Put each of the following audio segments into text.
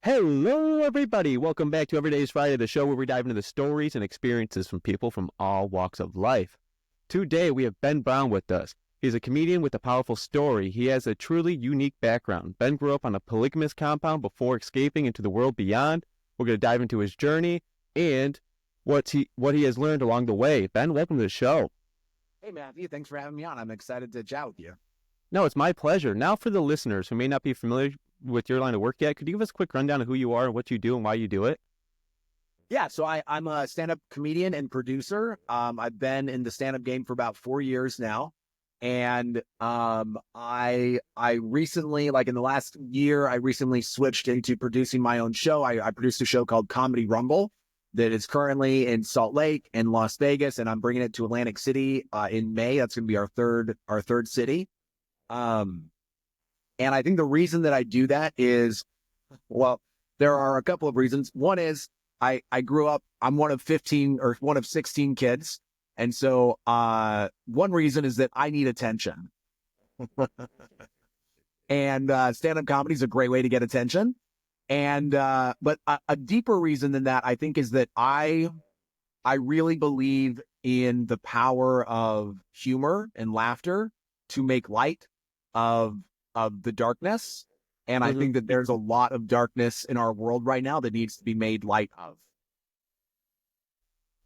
Hello, everybody. Welcome back to Every Day is Friday, the show where we dive into the stories and experiences from people from all walks of life. Today, we have Ben Brown with us. He's a comedian with a powerful story. He has a truly unique background. Ben grew up on a polygamous compound before escaping into the world beyond. We're going to dive into his journey and what he has learned along the way. Ben, welcome to the show. Hey, Matthew, thanks for having me on. I'm excited to chat with you. No, it's my pleasure. Now, for the listeners who may not be familiar with your line of work yet, could you give us a quick rundown of who you are, what you do, and why you do it? Yeah, so I'm a stand-up comedian and producer. I've been in the stand-up game for about 4 years now. And I recently, like in the last year, I recently switched into producing my own show. I produced a show called Comedy Rumble that is currently in Salt Lake and Las Vegas, and I'm bringing it to Atlantic City in May. That's going to be our third city. And I think the reason that I do that is, well, there are a couple of reasons. One is I grew up, I'm one of 15 or one of 16 kids. And so one reason is that I need attention. And stand-up comedy is a great way to get attention. And but a deeper reason than that, I think, is that I really believe in the power of humor and laughter to make light of the darkness. And I think that there's a lot of darkness in our world right now that needs to be made light of.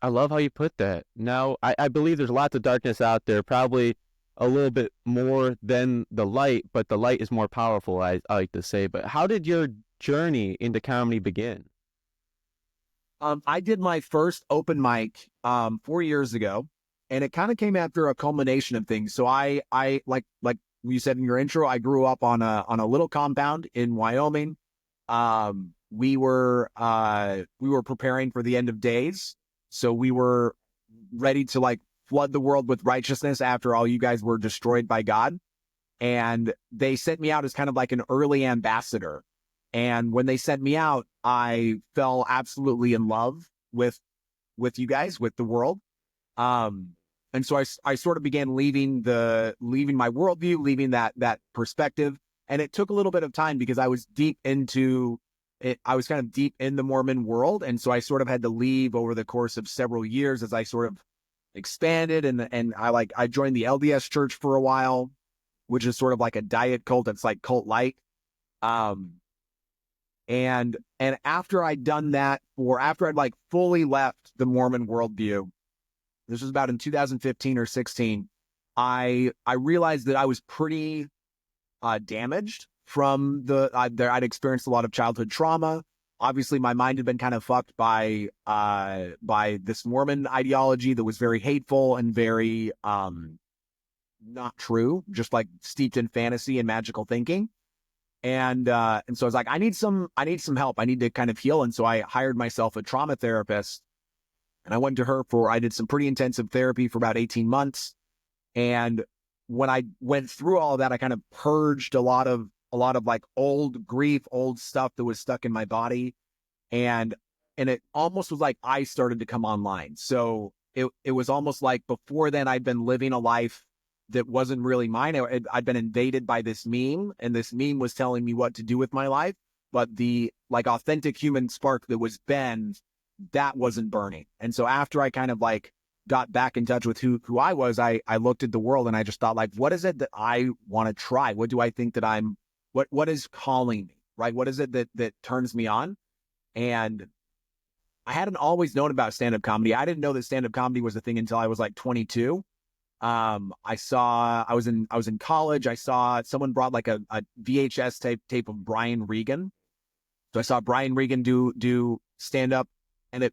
I love how you put that. Now, I believe there's lots of darkness out there, probably a little bit more than the light, but the light is more powerful, I like to say. But how did your journey into comedy begin? I did my first open mic 4 years ago, and it kind of came after a culmination of things. So I like you said in your intro, I grew up on a little compound in Wyoming. We were preparing for the end of days. So we were ready to like flood the world with righteousness after all you guys were destroyed by God. And they sent me out as kind of like an early ambassador. And when they sent me out, I fell absolutely in love with you guys, with the world. And so I sort of began leaving my worldview, leaving that perspective. And it took a little bit of time because I was deep into it. I was kind of deep in the Mormon world. And so I sort of had to leave over the course of several years as I sort of expanded. And I joined the LDS church for a while, which is sort of like a diet cult. It's like cult light. And after I'd done that, or after I'd like fully left the Mormon worldview, this was about in 2015 or 16, I realized that I was pretty damaged from I'd experienced a lot of childhood trauma. Obviously, my mind had been kind of fucked by this Mormon ideology that was very hateful and very not true, just like steeped in fantasy and magical thinking. And so I was like, I need some help. I need to kind of heal. And so I hired myself a trauma therapist. And I went to her I did some pretty intensive therapy for about 18 months. And when I went through all of that, I kind of purged a lot of like old grief, old stuff that was stuck in my body. And it almost was like I started to come online. So it was almost like before then I'd been living a life that wasn't really mine. I'd been invaded by this meme, and this meme was telling me what to do with my life. But the like authentic human spark that was Ben, that wasn't burning. And so after I kind of like got back in touch with who I was, I looked at the world and I just thought, like, what is it that I want to try? What do I think that what is calling me, right? What is it that turns me on? And I hadn't always known about stand-up comedy. I didn't know that stand-up comedy was a thing until I was like 22. I was in college. I saw someone brought like a VHS tape of Brian Regan. So I saw Brian Regan do stand-up, and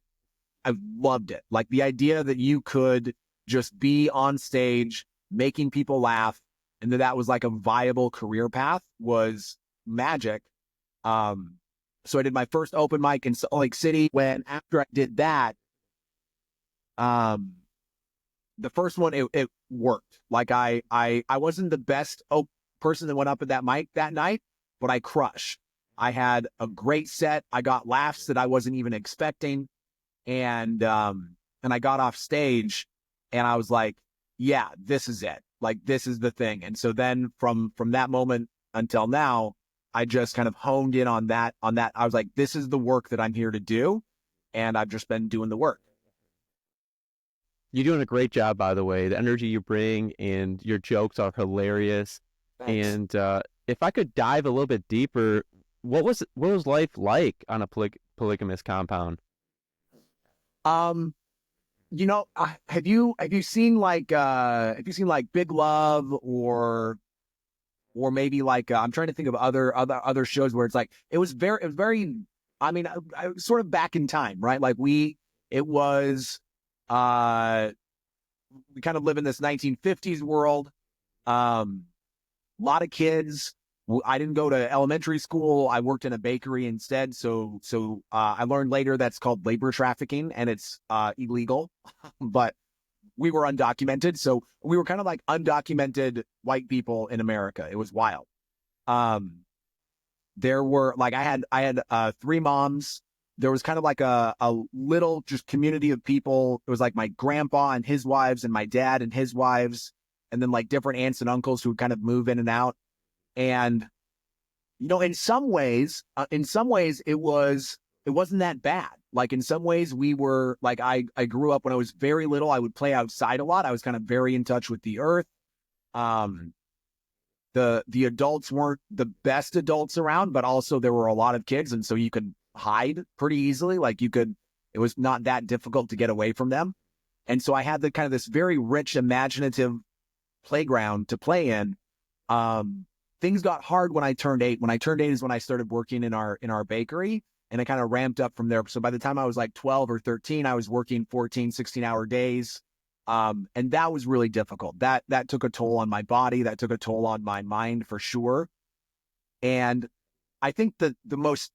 I loved it. Like the idea that you could just be on stage making people laugh, and that was like a viable career path was magic. So I did my first open mic in Salt Lake City. When after I did that, the first one, it worked. Like I wasn't the best person that went up at that mic that night, but I crushed. I had a great set. I got laughs that I wasn't even expecting. And I got off stage and I was like, yeah, this is it. Like, this is the thing. And so then from that moment until now, I just kind of honed in on that. I was like, this is the work that I'm here to do. And I've just been doing the work. You're doing a great job, by the way. The energy you bring and your jokes are hilarious. Thanks. And if I could dive a little bit deeper, what was life like on a polygamous compound? Have you seen like Big Love or maybe like I'm trying to think of other shows where it's like it was very I mean I sort of back in time, right? Like it was we kind of live in this 1950s world. A lot of kids. I didn't go to elementary school. I worked in a bakery instead. So I learned later that's called labor trafficking, and it's illegal. But we were undocumented, so we were kind of like undocumented white people in America. It was wild. There were like I had 3 moms. There was kind of like a little just community of people. It was like my grandpa and his wives and my dad and his wives, and then like different aunts and uncles who would kind of move in and out. And, in some ways it wasn't that bad. Like in some ways we were like, I grew up when I was very little, I would play outside a lot. I was kind of very in touch with the earth. The adults weren't the best adults around, but also there were a lot of kids. And so you could hide pretty easily. Like it was not that difficult to get away from them. And so I had the kind of this very rich, imaginative playground to play in. Things got hard when I turned 8. When I turned 8 is when I started working in our bakery, and it kind of ramped up from there. So by the time I was like 12 or 13, I was working 14, 16-hour days. And that was really difficult. That took a toll on my body. That took a toll on my mind for sure. And I think that the most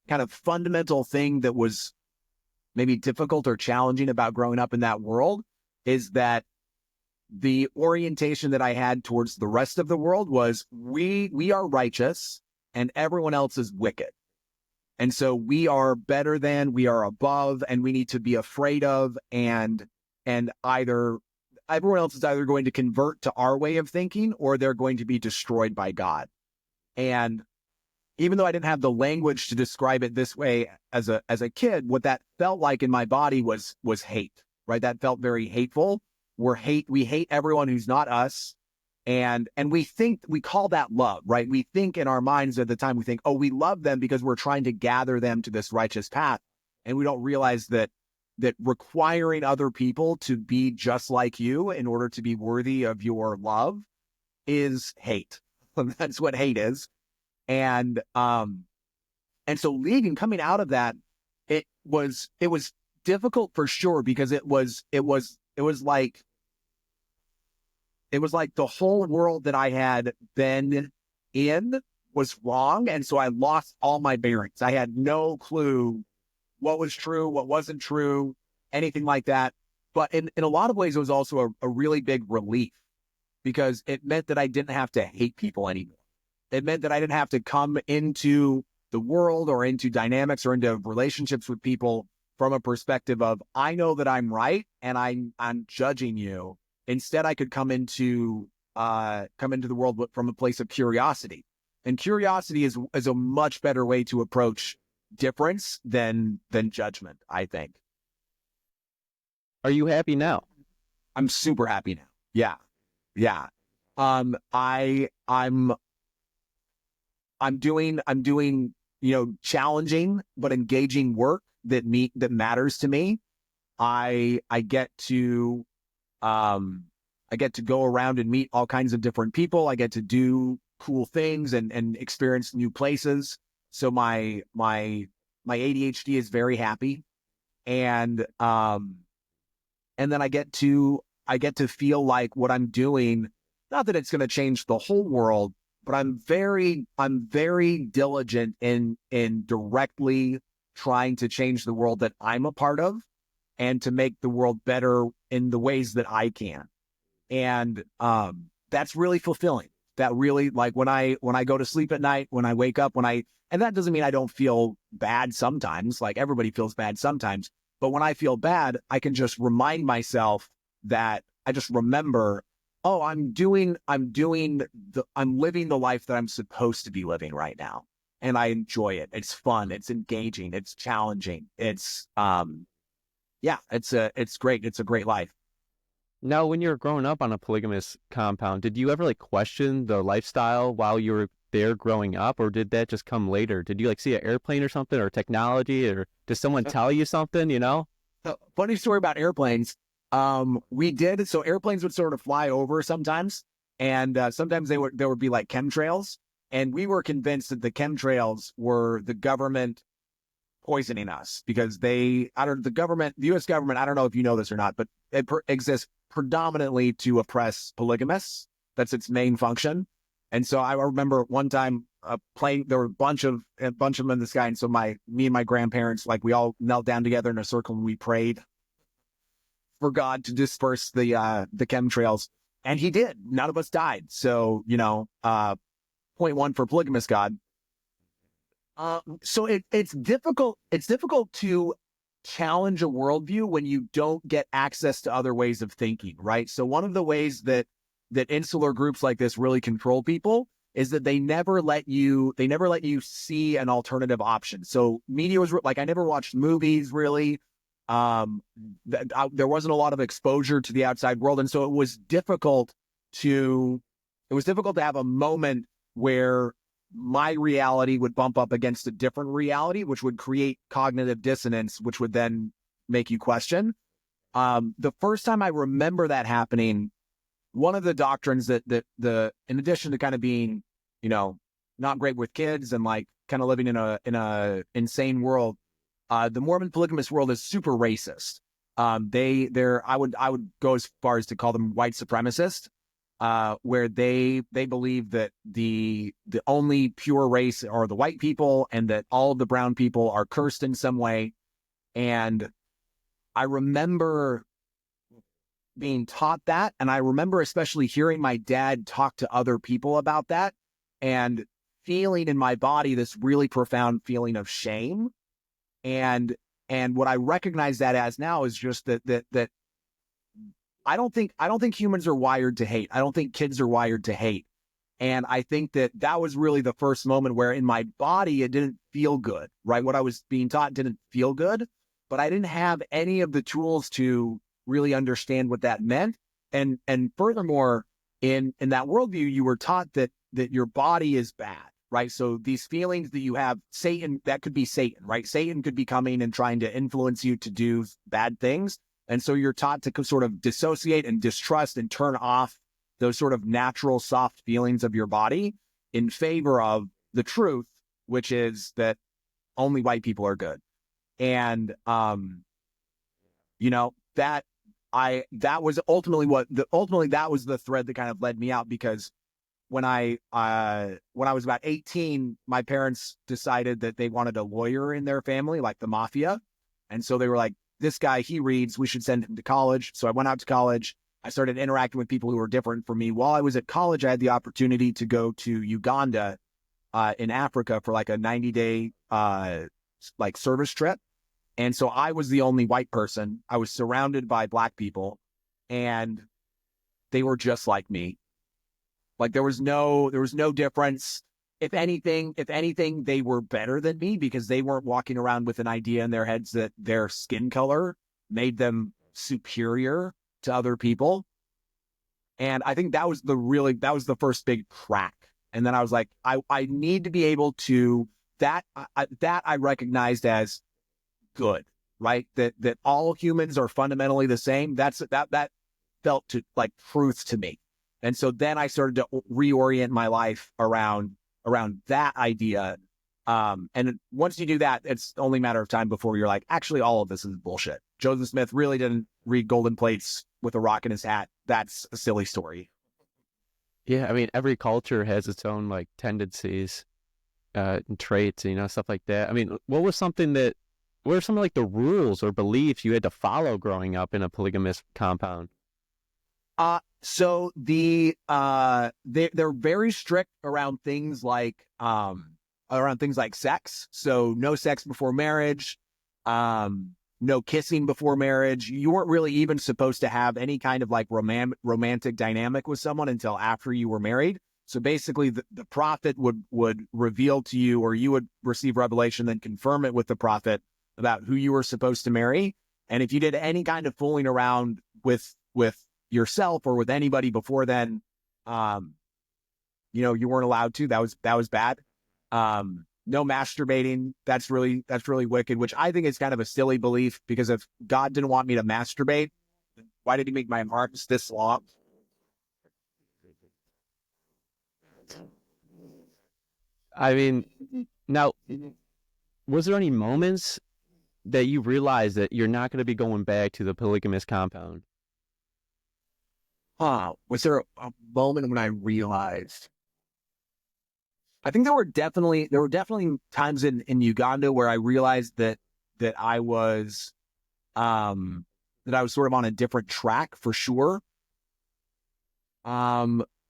kind of fundamental thing that was maybe difficult or challenging about growing up in that world is that the orientation that I had towards the rest of the world was we are righteous and everyone else is wicked. And so we are better than, we are above, and we need to be afraid of, and either everyone else is either going to convert to our way of thinking or they're going to be destroyed by God. And even though I didn't have the language to describe it this way as a kid, what that felt like in my body was hate, right? That felt very hateful. We hate everyone who's not us. And we call that love, right? We think in our minds at the time, we think, oh, we love them because we're trying to gather them to this righteous path. And we don't realize that requiring other people to be just like you in order to be worthy of your love is hate. That's what hate is. And so coming out of that, it was difficult for sure, because it was like the whole world that I had been in was wrong. And so I lost all my bearings. I had no clue what was true, what wasn't true, anything like that. But in a lot of ways, it was also a really big relief, because it meant that I didn't have to hate people anymore. It meant that I didn't have to come into the world or into dynamics or into relationships with people from a perspective of, I know that I'm right and I'm judging you. Instead, I could come into the world from a place of curiosity. And curiosity is a much better way to approach difference than judgment, I think. Are you happy now? I'm super happy now. Yeah. Yeah. I'm doing, challenging but engaging work that matters to me. I get to go around and meet all kinds of different people. I get to do cool things and experience new places. So my ADHD is very happy. And then I get to feel like what I'm doing, not that it's going to change the whole world, but I'm very diligent in directly trying to change the world that I'm a part of, and to make the world better in the ways that I can. And that's really fulfilling. That really, like when I go to sleep at night, when I wake up, and that doesn't mean I don't feel bad sometimes. Like everybody feels bad sometimes. But when I feel bad, I can just remind myself that I just remember Oh, I'm living the life that I'm supposed to be living right now. And I enjoy it. It's fun. It's engaging. It's challenging. It's great. It's a great life. Now, when you were growing up on a polygamous compound, did you ever like question the lifestyle while you were there growing up, or did that just come later? Did you like see an airplane or something, or technology, or did someone tell you something, you know? Funny story about airplanes. So airplanes would sort of fly over sometimes, and sometimes there would be like chemtrails, and we were convinced that the chemtrails were the government poisoning us because the U.S. government, I don't know if you know this or not, but it exists predominantly to oppress polygamists. That's its main function. And so I remember one time there were a bunch of them in the sky. And so me and my grandparents, like we all knelt down together in a circle and we prayed for God to disperse the chemtrails. And he did. None of us died. So, point one for polygamous God. So it's difficult. It's difficult to challenge a worldview when you don't get access to other ways of thinking, right? So one of the ways that insular groups like this really control people is that they never let you see an alternative option. So media was like, I never watched movies really. There wasn't a lot of exposure to the outside world, and so it was difficult to have a moment where my reality would bump up against a different reality, which would create cognitive dissonance, which would then make you question. The first time I remember that happening, one of the doctrines that in addition to kind of being, not great with kids and like kind of living in a insane world, the Mormon polygamous world is super racist. I would go as far as to call them white supremacist. Where they believe that the only pure race are the white people and that all of the brown people are cursed in some way. And I remember being taught that. And I remember especially hearing my dad talk to other people about that and feeling in my body this really profound feeling of shame. And what I recognize that as now is just that I don't think humans are wired to hate. I don't think kids are wired to hate. And I think that was really the first moment where in my body, it didn't feel good, right? What I was being taught didn't feel good, but I didn't have any of the tools to really understand what that meant. And furthermore, in that worldview, you were taught that your body is bad, right? So these feelings that you have, Satan, that could be Satan, right? Satan could be coming and trying to influence you to do bad things. And so you're taught to sort of dissociate and distrust and turn off those sort of natural soft feelings of your body in favor of the truth, which is that only white people are good. And, that was ultimately that was the thread that kind of led me out, because when I was about 18, my parents decided that they wanted a lawyer in their family, like the mafia. And so they were like, this guy, he reads, we should send him to college. So I went out to college. I started interacting with people who were different from me. While I was at college, I had the opportunity to go to Uganda in Africa for like a 90-day service trip. And so I was the only white person. I was surrounded by black people, and they were just like me. Like there was no difference. If anything, they were better than me because they weren't walking around with an idea in their heads that their skin color made them superior to other people. And I think that was the first big crack. And then I was like, I need to be able to, that I recognized as good, right? That all humans are fundamentally the same. That felt to like truth to me. And so then I started to reorient my life around that idea. And once you do that, it's only a matter of time before you're like, actually, all of this is bullshit. Joseph Smith really didn't read golden plates with a rock in his hat. That's a silly story. Yeah, I mean, every culture has its own like tendencies and traits, stuff like that. I mean, what were some like the rules or beliefs you had to follow growing up in a polygamous compound? So they're very strict around things like sex. So no sex before marriage. no kissing before marriage. You weren't really even supposed to have any kind of like romantic dynamic with someone until after you were married. So basically the prophet would reveal to you, or you would receive revelation, then confirm it with the prophet about who you were supposed to marry. And if you did any kind of fooling around with yourself or with anybody before then, you weren't allowed to. That was bad. No masturbating. That's really wicked, which I think is kind of a silly belief, because if God didn't want me to masturbate, why did he make my arms this long? I mean, now, was there any moments that you realized that you're not going to be going back to the polygamous compound? Was there a moment when I realized? I think there were definitely times in Uganda where I realized that I was sort of on a different track, for sure.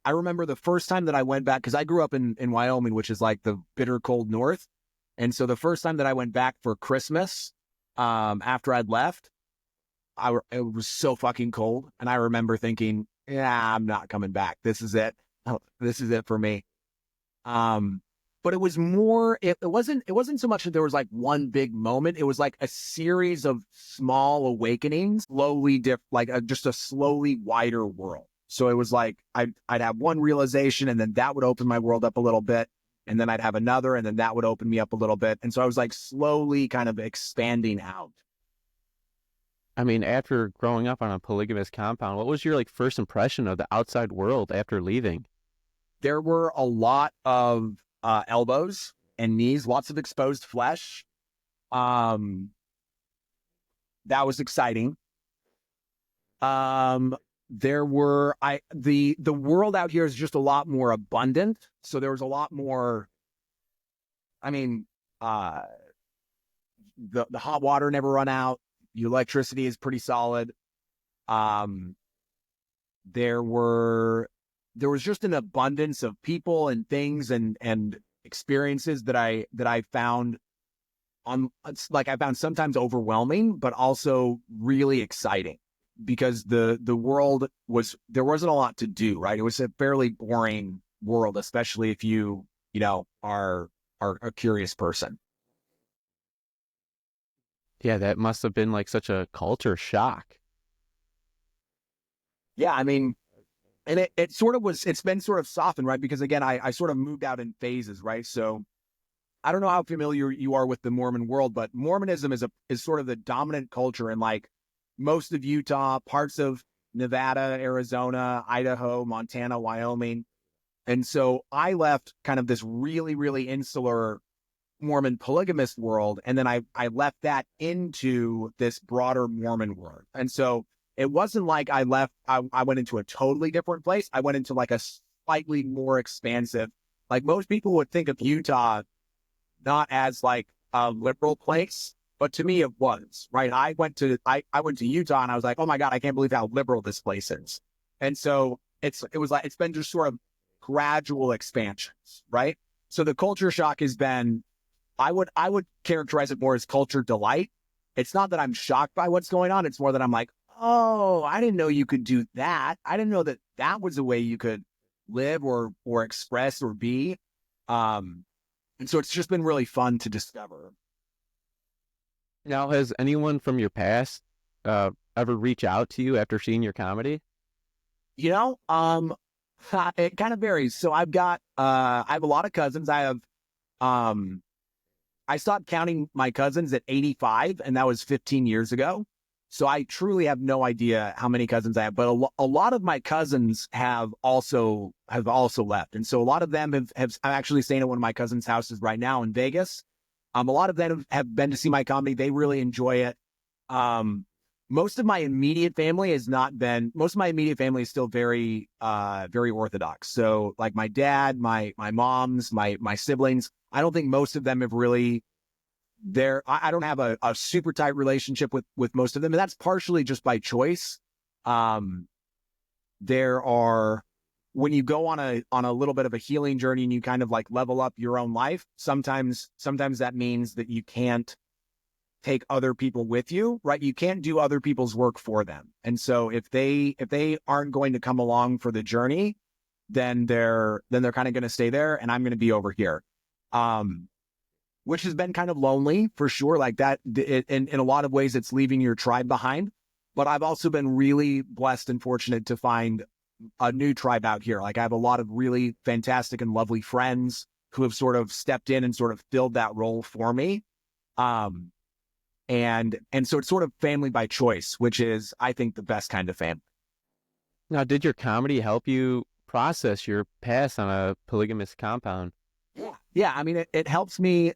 I remember the first time that I went back, because I grew up in Wyoming, which is like the bitter cold north. And so the first time that I went back for Christmas, after I'd left, it was so fucking cold. And I remember thinking, yeah, I'm not coming back. This is it. This is it for me. But it was more, it wasn't so much that there was like one big moment. It was like a series of small awakenings, just a slowly wider world. So it was like, I'd have one realization, and then that would open my world up a little bit. And then I'd have another, and then that would open me up a little bit. And so I was like slowly kind of expanding out. I mean, after growing up on a polygamous compound, what was your like first impression of the outside world after leaving? There were a lot of elbows and knees, lots of exposed flesh. That was exciting. The world out here is just a lot more abundant. So there was a lot more, I mean, the hot water never run out. The electricity is pretty solid. There was just an abundance of people and things and experiences that I found I found sometimes overwhelming, but also really exciting, because the world there wasn't a lot to do, right? It was a fairly boring world, especially if you are a curious person. Yeah, that must have been like such a culture shock. Yeah, I mean, and it's been sort of softened, right? Because again, I sort of moved out in phases, right? So I don't know how familiar you are with the Mormon world, but Mormonism is sort of the dominant culture in like most of Utah, parts of Nevada, Arizona, Idaho, Montana, Wyoming. And so I left kind of this really, really insular Mormon polygamist world. And then I left that into this broader Mormon world. And so it wasn't like I went into a totally different place. I went into like a slightly more expansive, like most people would think of Utah not as like a liberal place, but to me it was, right? I went to Utah and I was like, oh my God, I can't believe how liberal this place is. And so it's been just sort of gradual expansions, right? So the culture shock has been, I would characterize it more as culture delight. It's not that I'm shocked by what's going on. It's more that I'm like, oh, I didn't know you could do that. I didn't know that was a way you could live or express or be. And so it's just been really fun to discover. Now, has anyone from your past ever reach out to you after seeing your comedy? It kind of varies. So I have a lot of cousins. I stopped counting my cousins at 85, and that was 15 years ago. So I truly have no idea how many cousins I have, but a lot of my cousins have also left. And so a lot of them I'm actually staying at one of my cousins' houses right now in Vegas. A lot of them have been to see my comedy. They really enjoy it. Most of my immediate family is still very, very Orthodox. So like my dad, my moms, my siblings, I don't think most of them have really I don't have a super tight relationship with most of them. And that's partially just by choice. When you go on a little bit of a healing journey and you kind of like level up your own life, sometimes that means that you can't take other people with you, right? You can't do other people's work for them. And so if they aren't going to come along for the journey, then they're kind of going to stay there and I'm going to be over here. Which has been kind of lonely for sure. Like that, in a lot of ways, it's leaving your tribe behind. But I've also been really blessed and fortunate to find a new tribe out here. Like I have a lot of really fantastic and lovely friends who have sort of stepped in and sort of filled that role for me. And so it's sort of family by choice, which is, I think, the best kind of family. Now, did your comedy help you process your past on a polygamous compound? Yeah. I mean, it helps me.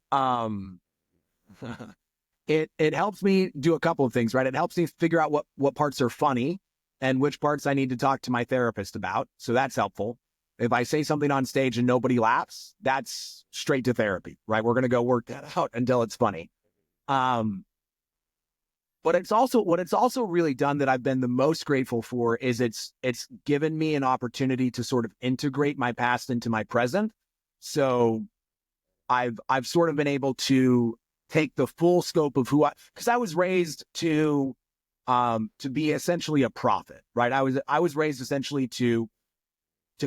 It helps me do a couple of things, right? It helps me figure out what parts are funny and which parts I need to talk to my therapist about. So that's helpful. If I say something on stage and nobody laughs, that's straight to therapy, right? We're going to go work that out until it's funny. But what it's also really done that I've been the most grateful for is it's given me an opportunity to sort of integrate my past into my present. So I've sort of been able to take the full scope of because I was raised to be essentially a prophet, right? I was raised essentially to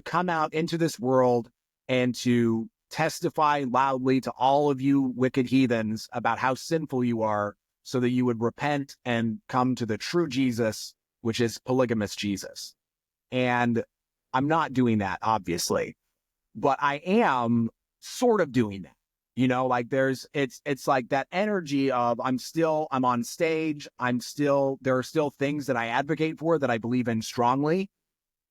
come out into this world and to testify loudly to all of you wicked heathens about how sinful you are, so that you would repent and come to the true Jesus, which is polygamous Jesus. And I'm not doing that, obviously, but I am sort of doing that. You know, like it's like that energy of I'm on stage. There are still things that I advocate for that I believe in strongly.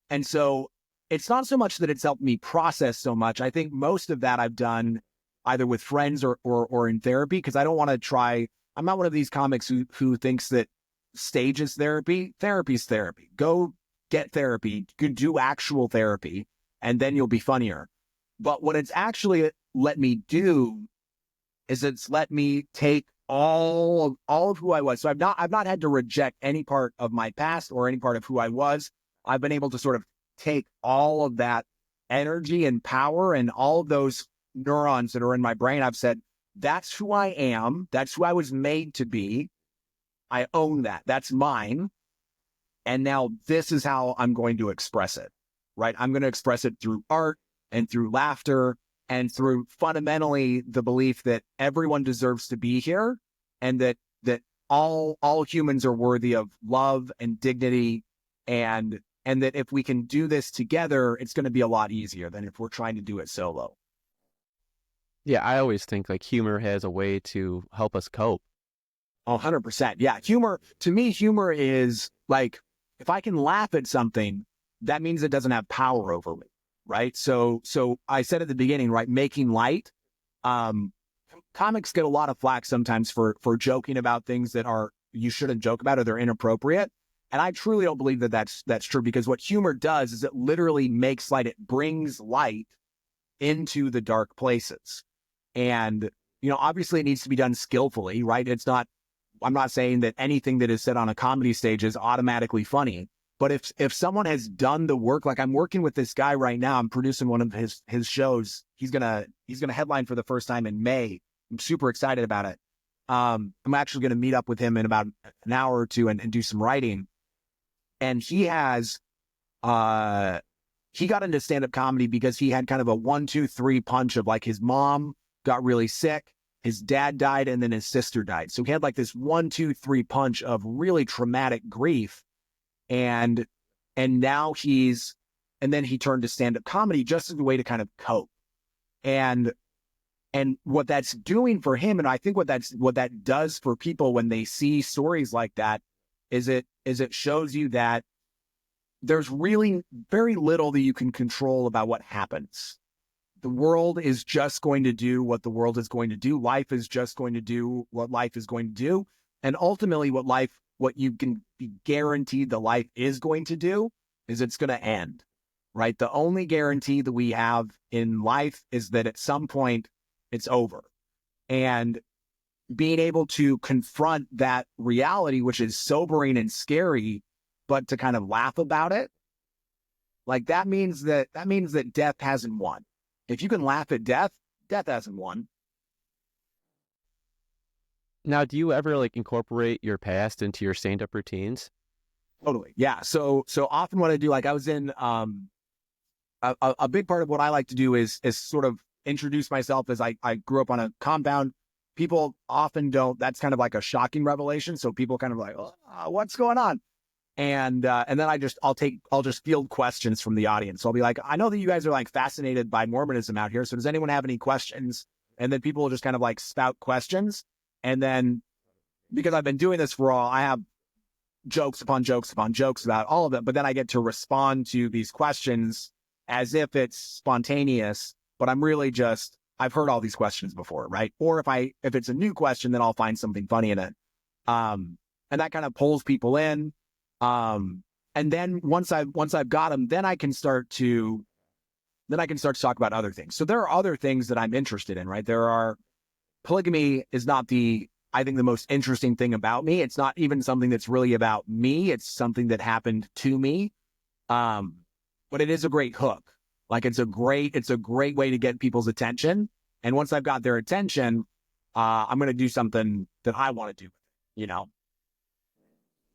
And so it's not so much that it's helped me process so much. I think most of that I've done either with friends or in therapy, because I don't want to try. I'm not one of these comics who thinks that stage is therapy. Therapy's therapy. Go get therapy. You can do actual therapy, and then you'll be funnier. But what it's actually let me do is it's let me take all of who I was. So I've not had to reject any part of my past or any part of who I was. I've been able to sort of take all of that energy and power and all of those neurons that are in my brain. I've said, that's who I am. That's who I was made to be. I own that. That's mine. And now this is how I'm going to express it, right? I'm going to express it through art and through laughter and through fundamentally the belief that everyone deserves to be here and that all humans are worthy of love and dignity, and that if we can do this together, it's going to be a lot easier than if we're trying to do it solo. Yeah, I always think like humor has a way to help us cope. 100%. Yeah. Humor, to me, humor is like, if I can laugh at something, that means it doesn't have power over me. Right. So I said at the beginning, right, making light. Comics get a lot of flack sometimes for joking about things that you shouldn't joke about or they're inappropriate. And I truly don't believe that that's true, because what humor does is it literally makes light. It brings light into the dark places. And, you know, obviously it needs to be done skillfully, right? I'm not saying that anything that is said on a comedy stage is automatically funny, but if someone has done the work, like I'm working with this guy right now, I'm producing one of his shows. He's going to headline for the first time in May. I'm super excited about it. I'm actually going to meet up with him in about an hour or two and do some writing. And he got into stand-up comedy because he had kind of a 1-2-3 punch of like his mom got really sick, his dad died, and then his sister died. So he had like this 1-2-3 punch of really traumatic grief. And now then he turned to stand-up comedy just as a way to kind of cope. And what that's doing for him, and I think what that does for people when they see stories like that, is it shows you that there's really very little that you can control about what happens. The world is just going to do what the world is going to do. Life is just going to do what life is going to do. And ultimately what you can be guaranteed the life is going to do is it's going to end, right? The only guarantee that we have in life is that at some point it's over. And being able to confront that reality, which is sobering and scary, but to kind of laugh about it, like that means that death hasn't won. If you can laugh at death, death hasn't won. Now, do you ever like incorporate your past into your stand-up routines? Totally. Yeah. So often what I do, like I was in, a big part of what I like to do is sort of introduce myself as I grew up on a compound. People often don't, that's kind of like a shocking revelation. So people kind of like, oh, what's going on? And then I'll just field questions from the audience. So I'll be like, I know that you guys are like fascinated by Mormonism out here. So does anyone have any questions? And then people will just kind of like spout questions. And then because I've been doing this for all, I have jokes upon jokes upon jokes about all of it. But then I get to respond to these questions as if it's spontaneous, but I'm really just, I've heard all these questions before, right? Or if it's a new question, then I'll find something funny in it. And that kind of pulls people in. And then once I've got them, then I can start to talk about other things. So there are other things that I'm interested in, right? Polygamy is not I think the most interesting thing about me. It's not even something that's really about me. It's something that happened to me. But it is a great hook. Like it's a great way to get people's attention. And once I've got their attention, I'm going to do something that I want to do, you know?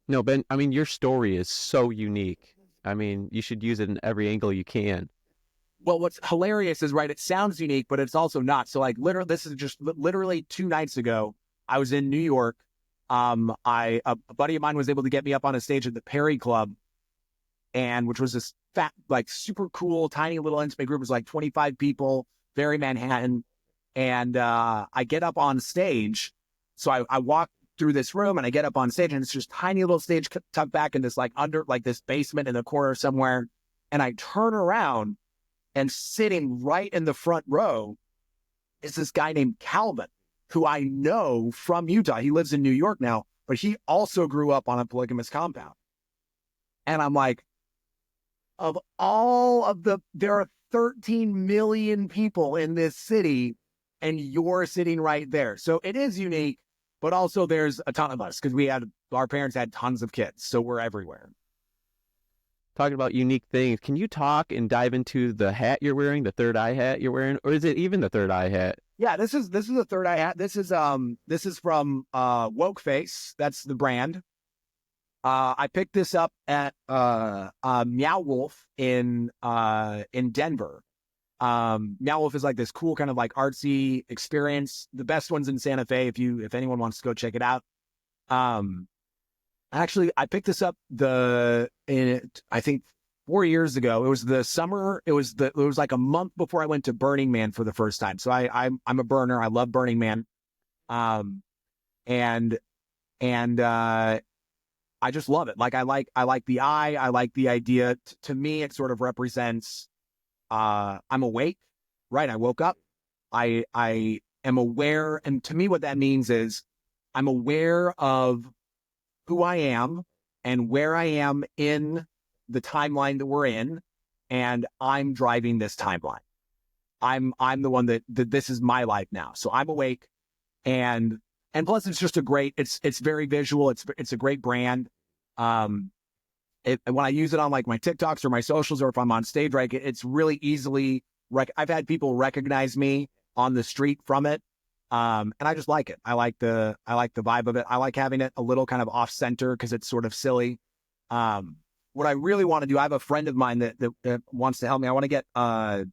No, Ben, I mean, your story is so unique. I mean, you should use it in every angle you can. Well, what's hilarious is, right, it sounds unique, but it's also not. So like literally, this is just literally 2 nights ago, I was in New York. A buddy of mine was able to get me up on a stage at the Perry Club, and which was this fat, like super cool, tiny little intimate group. It was like 25 people, very Manhattan. And I get up on stage. So I walk through this room and I get up on stage, and it's just tiny little stage tucked back in this like this basement in the corner somewhere. And I turn around, and sitting right in the front row is this guy named Calvin, who I know from Utah. He lives in New York now, but he also grew up on a polygamous compound. And I'm like, there are 13 million people in this city, and you're sitting right there. So it is unique, but also there's a ton of us because our parents had tons of kids. So we're everywhere. Talking about unique things, can you talk and dive into the hat you're wearing, the third eye hat you're wearing, or is it even the third eye hat? Yeah, this is the third eye hat. This is from Woke Face. That's the brand. I picked this up at Meow Wolf in Denver. Meow Wolf is like this cool kind of like artsy experience. The best one's in Santa Fe if anyone wants to go check it out. Actually, I picked this up I think 4 years ago. It was the summer. It was like a month before I went to Burning Man for the first time. So I'm a burner. I love Burning Man. And I just love it. Like I like the eye. I like the idea. To me, it sort of represents I'm awake, right? I woke up. I am aware, and to me, what that means is I'm aware of who I am and where I am in the timeline that we're in, and I'm driving this timeline. I'm the one that this is my life now. So I'm awake, and plus it's just it's very visual. It's a great brand. When I use it on like my TikToks or my socials, or if I'm on stage, right, it's really easily I've had people recognize me on the street from it. And I just like it. I like the vibe of it. I like having it a little kind of off center because it's sort of silly. What I really want to do, I have a friend of mine that wants to help me. I want to get a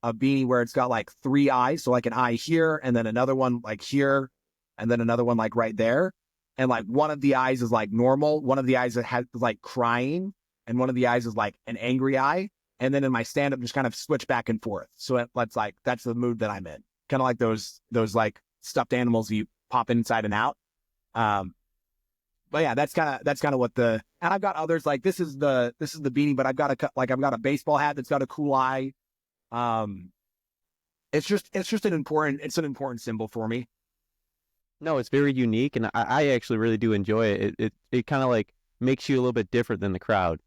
beanie where it's got like 3 eyes. So like an eye here, and then another one like here, and then another one like right there. And like one of the eyes is like normal. One of the eyes that has like crying, and one of the eyes is like an angry eye. And then in my stand-up, just kind of switch back and forth. So that's the mood that I'm in. Kind of like those like stuffed animals you pop inside and out. But yeah, that's kind of what and I've got others like this is the beanie, but I've got a baseball hat that's got a cool eye. It's just an important symbol for me. No, it's very unique, and I actually really do enjoy it. It kind of like makes you a little bit different than the crowd.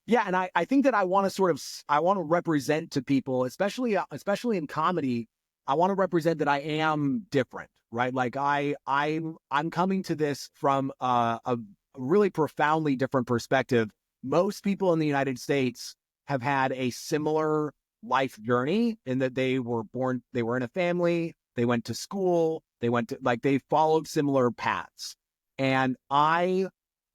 Yeah, and I think that I want to represent to people, especially in comedy. I want to represent that I am different, right? Like I'm coming to this from a really profoundly different perspective. Most people in the United States have had a similar life journey in that they were in a family, they went to school, they followed similar paths. And I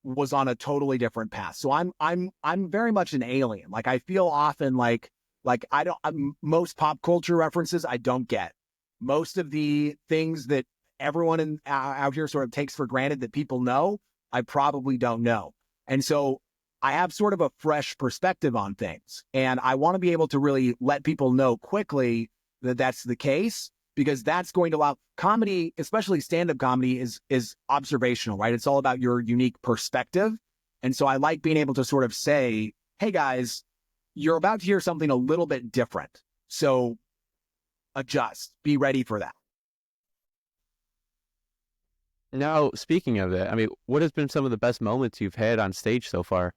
was on a totally different path. So I'm very much an alien. Like I feel often like I don't, most pop culture references I don't get. Most of the things that everyone out here sort of takes for granted that people know, I probably don't know. And so I have sort of a fresh perspective on things. And I want to be able to really let people know quickly that that's the case, because that's going to allow comedy, especially stand-up comedy, is observational, right? It's all about your unique perspective. And so I like being able to sort of say, hey guys, you're about to hear something a little bit different. So adjust, be ready for that. Now, speaking of that, I mean, what has been some of the best moments you've had on stage so far?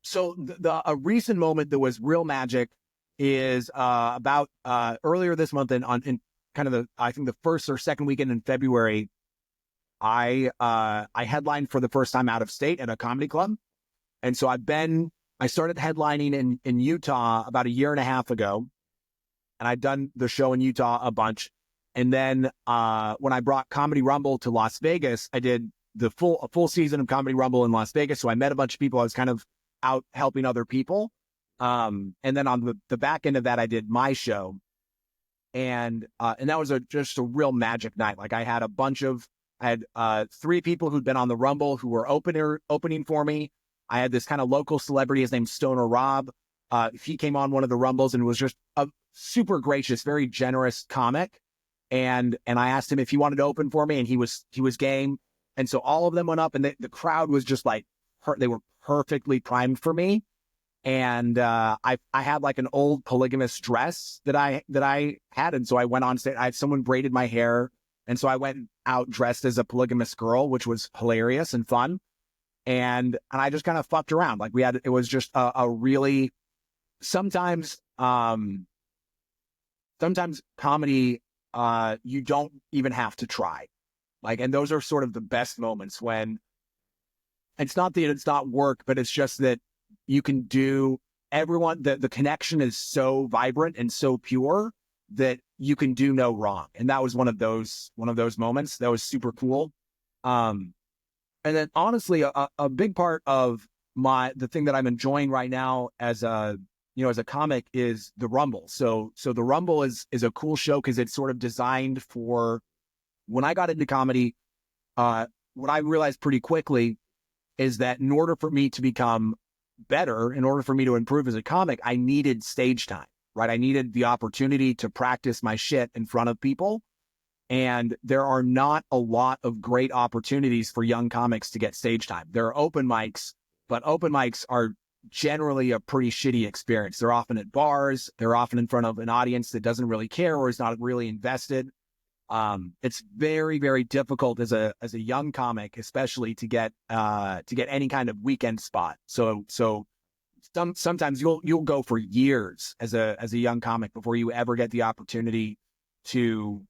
So a recent moment that was real magic is about earlier this month in kind of I think the first or second weekend in February, I headlined for the first time out of state at a comedy club. And so I started headlining in Utah about a year and a half ago, and I'd done the show in Utah a bunch. And then when I brought Comedy Rumble to Las Vegas, I did a full season of Comedy Rumble in Las Vegas. So I met a bunch of people. I was kind of out helping other people. And then on the back end of that, I did my show. And that was just a real magic night. Like I had three people who'd been on the Rumble who were opening for me. I had this kind of local celebrity, his name's Stoner Rob. He came on one of the Rumbles and was just a super gracious, very generous comic. And I asked him if he wanted to open for me, and he was game. And so all of them went up, and the crowd was just like, they were perfectly primed for me. And I had like an old polygamous dress that I had, and so I went on stage. Someone braided my hair, and so I went out dressed as a polygamous girl, which was hilarious and fun. And I just kind of fucked around. Like it was just a really sometimes comedy. You don't even have to try. Like, and those are sort of the best moments when it's not that it's not work, but it's just that you can do the connection is so vibrant and so pure that you can do no wrong. And that was one of those moments that was super cool. And then honestly, a big part of the thing that I'm enjoying right now as a comic is the Rumble. So the Rumble is a cool show because it's sort of designed for when I got into comedy. What I realized pretty quickly is that in order for me to become better, in order for me to improve as a comic, I needed stage time, right? I needed the opportunity to practice my shit in front of people. And there are not a lot of great opportunities for young comics to get stage time. There are open mics, but open mics are generally a pretty shitty experience. They're often at bars. They're often in front of an audience that doesn't really care or is not really invested. It's very, very difficult as a young comic, especially to get any kind of weekend spot. So sometimes you'll go for years as a young comic before you ever get the opportunity to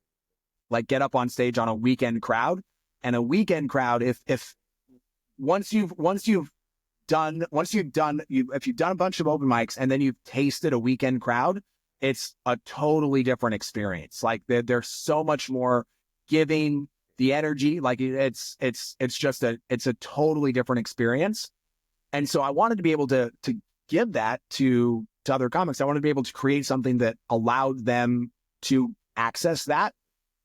like get up on stage on a weekend crowd. And a weekend crowd, if you've done a bunch of open mics and then you've tasted a weekend crowd, it's a totally different experience. Like they're so much more giving, the energy, like it's a totally different experience. And so I wanted to be able to give that to other comics. I wanted to be able to create something that allowed them to access that.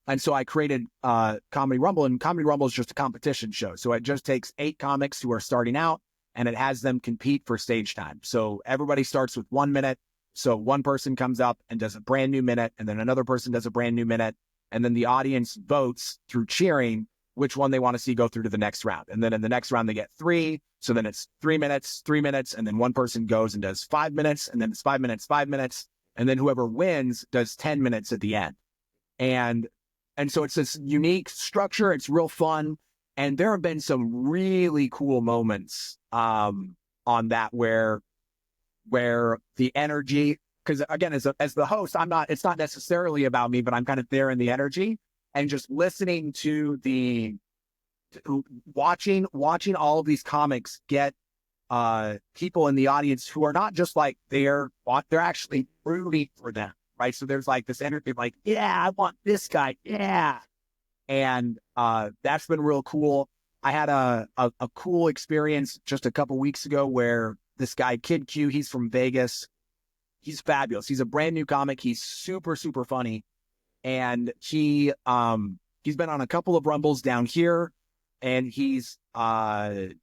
And so I created Comedy Rumble, and Comedy Rumble is just a competition show. So it just takes 8 comics who are starting out, and it has them compete for stage time. So everybody starts with 1 minute. So one person comes up and does a brand new minute, and then another person does a brand new minute. And then the audience votes through cheering which one they want to see go through to the next round. And then in the next round, they get 3. So then it's 3 minutes, 3 minutes. And then one person goes and does 5 minutes, and then it's 5 minutes, 5 minutes. And then whoever wins does 10 minutes at the end. And so it's this unique structure. It's real fun. And there have been some really cool moments on that where the energy, because again, as the host, it's not necessarily about me, but I'm kind of there in the energy and just listening to watching all of these comics get people in the audience who are not just like they're actually rooting for them, right? So there's like this energy of like, yeah, I want this guy, yeah. And that's been real cool. I had a cool experience just a couple weeks ago where this guy, Kid Q, he's from Vegas. He's fabulous. He's a brand new comic. He's super, super funny. And he's been on a couple of Rumbles down here. And he's, I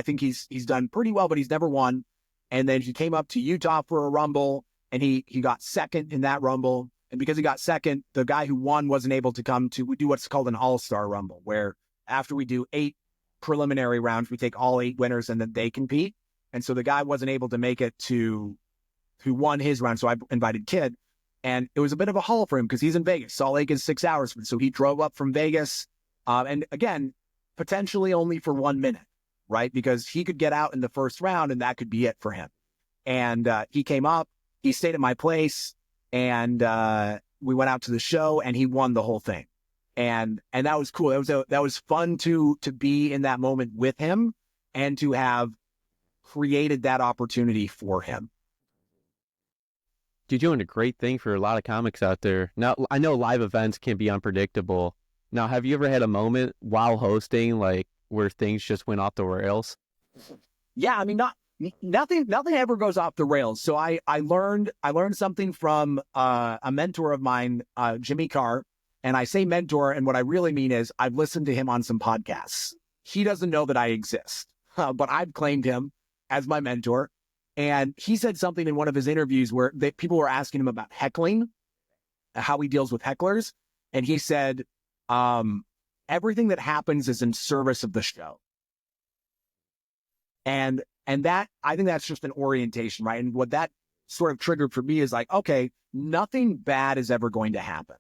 think he's done pretty well, but he's never won. And then he came up to Utah for a Rumble, and he got second in that Rumble. And because he got second, the guy who won wasn't able to come to, we do what's called an all-star Rumble, where after we do 8 preliminary rounds, we take all 8 winners and then they compete. And so the guy wasn't able to make it to who won his round. So I invited Kid, and it was a bit of a haul for him because he's in Vegas. Salt Lake is 6 hours. So he drove up from Vegas. And again, potentially only for 1 minute, right? Because he could get out in the first round and that could be it for him. And he came up, he stayed at my place, and we went out to the show, and he won the whole thing. And that was cool. That was fun to be in that moment with him and to have created that opportunity for him. You're doing a great thing for a lot of comics out there. Now, I know live events can be unpredictable. Now, have you ever had a moment while hosting, like, where things just went off the rails? Yeah, I mean, nothing ever goes off the rails. So I learned something from a mentor of mine, Jimmy Carr. And I say mentor, and what I really mean is I've listened to him on some podcasts. He doesn't know that I exist, but I've claimed him as my mentor. And he said something in one of his interviews where people were asking him about heckling, how he deals with hecklers. And he said, everything that happens is in service of the show. And that, I think that's just an orientation, right? And what that sort of triggered for me is like, okay, nothing bad is ever going to happen.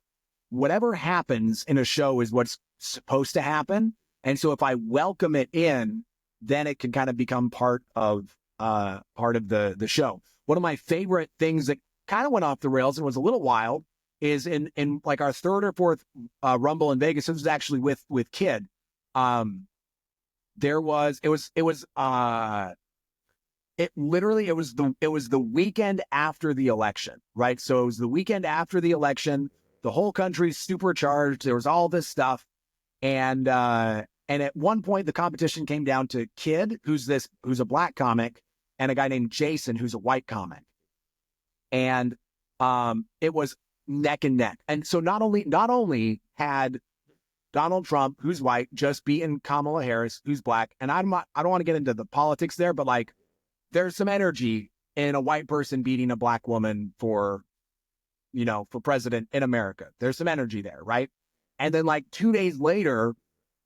Whatever happens in a show is what's supposed to happen. And so if I welcome it in, then it can kind of become part of the show. One of my favorite things that kind of went off the rails and was a little wild is in like our 3rd or 4th Rumble in Vegas. This was actually with Kid. It was the weekend after the election, right? So it was the weekend after the election. The whole country's supercharged. There was all this stuff. And at one point the competition came down to Kid, who's a black comic, and a guy named Jason, who's a white comic. And it was neck and neck. And so not only had Donald Trump, who's white, just beaten Kamala Harris, who's black. And I don't want to get into the politics there, but like there's some energy in a white person beating a black woman for president in America. There's some energy there, right? And then like 2 days later,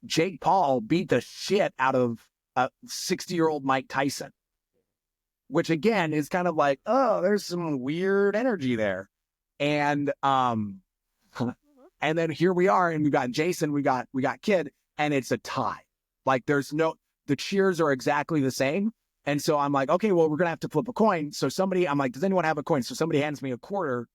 Jake Paul beat the shit out of a 60-year-old Mike Tyson, which again is kind of like, oh, there's some weird energy there. And and then here we are, and we got Jason, we got Kid, and it's a tie. Like the cheers are exactly the same. And so I'm like, okay, well, we're going to have to flip a coin. So I'm like, does anyone have a coin? So somebody hands me a quarter,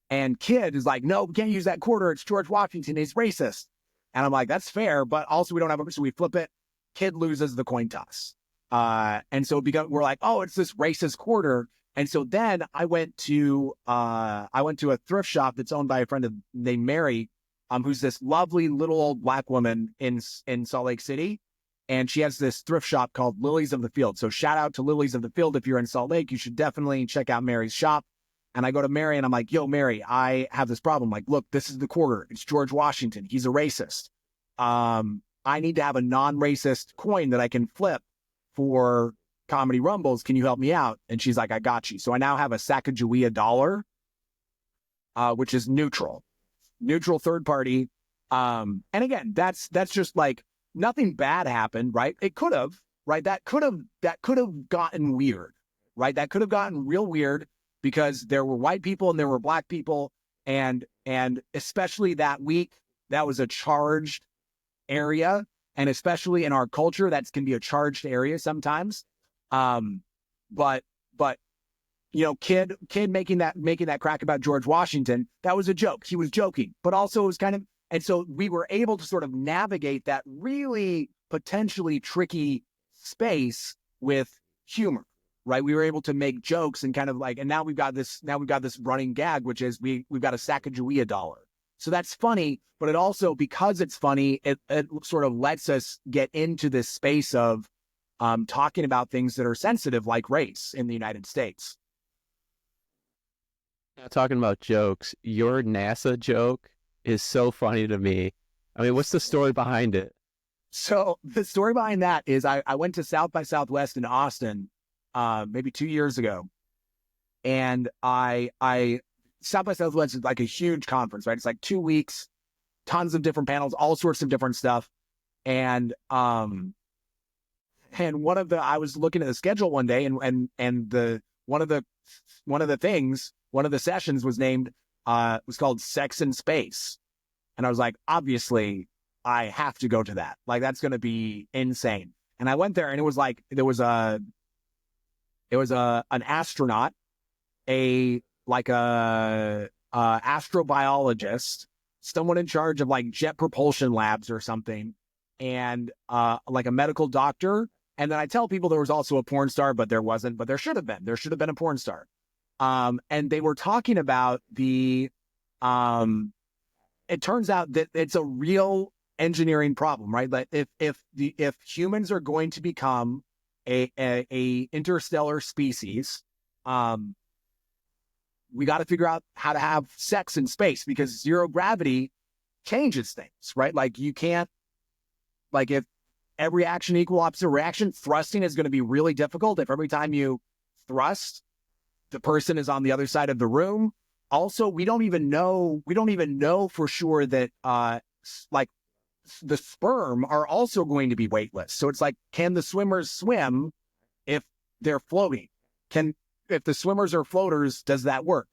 and Kid is like, no, we can't use that quarter. It's George Washington. He's racist. And I'm like, that's fair, but also we don't have a, so we flip it. Kid loses the coin toss. And so we're like, oh, it's this racist quarter. And so then I went to a thrift shop that's owned by a friend named Mary, who's this lovely little old black woman in Salt Lake City. And she has this thrift shop called Lilies of the Field. So shout out to Lilies of the Field. If you're in Salt Lake, you should definitely check out Mary's shop. And I go to Mary and I'm like, yo, Mary, I have this problem. Like, look, this is the quarter. It's George Washington. He's a racist. I need to have a non-racist coin that I can flip for Comedy Rumbles. Can you help me out? And she's like, I got you. So I now have a Sacagawea dollar, which is neutral third party. And again, that's just like nothing bad happened, right? It could have, right? That could have gotten weird, right? That could have gotten real weird because there were white people and there were black people. And especially that week, that was a charged area. And especially in our culture, that can be a charged area sometimes. But Kid making that crack about George Washington, that was a joke. He was joking, but also it was kind of, and so we were able to sort of navigate that really potentially tricky space with humor, right? We were able to make jokes and kind of like, and now we've got this running gag, which is we've got a Sacagawea dollar. So that's funny, but it also, because it's funny, it sort of lets us get into this space of talking about things that are sensitive, like race in the United States. Now, talking about jokes, your NASA joke is so funny to me. I mean, what's the story behind it? So the story behind that is I went to South by Southwest in Austin maybe 2 years ago. And I South by Southwest is like a huge conference, right? It's like 2 weeks, tons of different panels, all sorts of different stuff. And one of the, I was looking at the schedule one day, and one of the sessions was named was called Sex in Space. And I was like, obviously I have to go to that. Like, that's going to be insane. And I went there, and it was like, there was an astronaut, a astrobiologist, someone in charge of like jet propulsion labs or something, and like a medical doctor. And then I tell people there was also a porn star, but there wasn't, but there should have been. There should have been a porn star. And they were talking about it turns out that it's a real engineering problem, right? Like if humans are going to become a interstellar species, we got to figure out how to have sex in space, because zero gravity changes things, right? Like, you can't, like, if every action equal opposite reaction, thrusting is going to be really difficult. If every time you thrust, the person is on the other side of the room. Also, we don't even know for sure that like the sperm are also going to be weightless. So it's like, can the swimmers swim if they're floating? If the swimmers are floaters, does that work?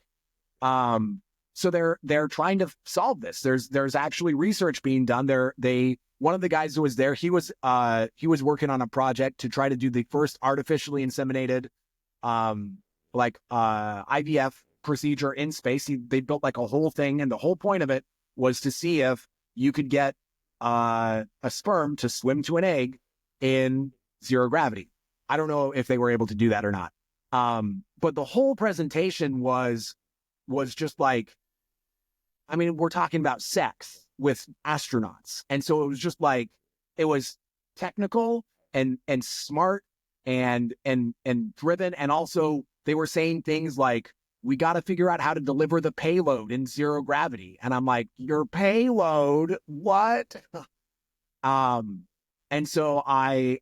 So they're trying to solve this. There's actually research being done. One of the guys who was there, he was working on a project to try to do the first artificially inseminated IVF procedure in space. They built like a whole thing, and the whole point of it was to see if you could get a sperm to swim to an egg in zero gravity. I don't know if they were able to do that or not. But the whole presentation was just like, I mean, we're talking about sex with astronauts. And so it was just like, it was technical and smart and driven. And also they were saying things like, we got to figure out how to deliver the payload in zero gravity. And I'm like, your payload? What? And so I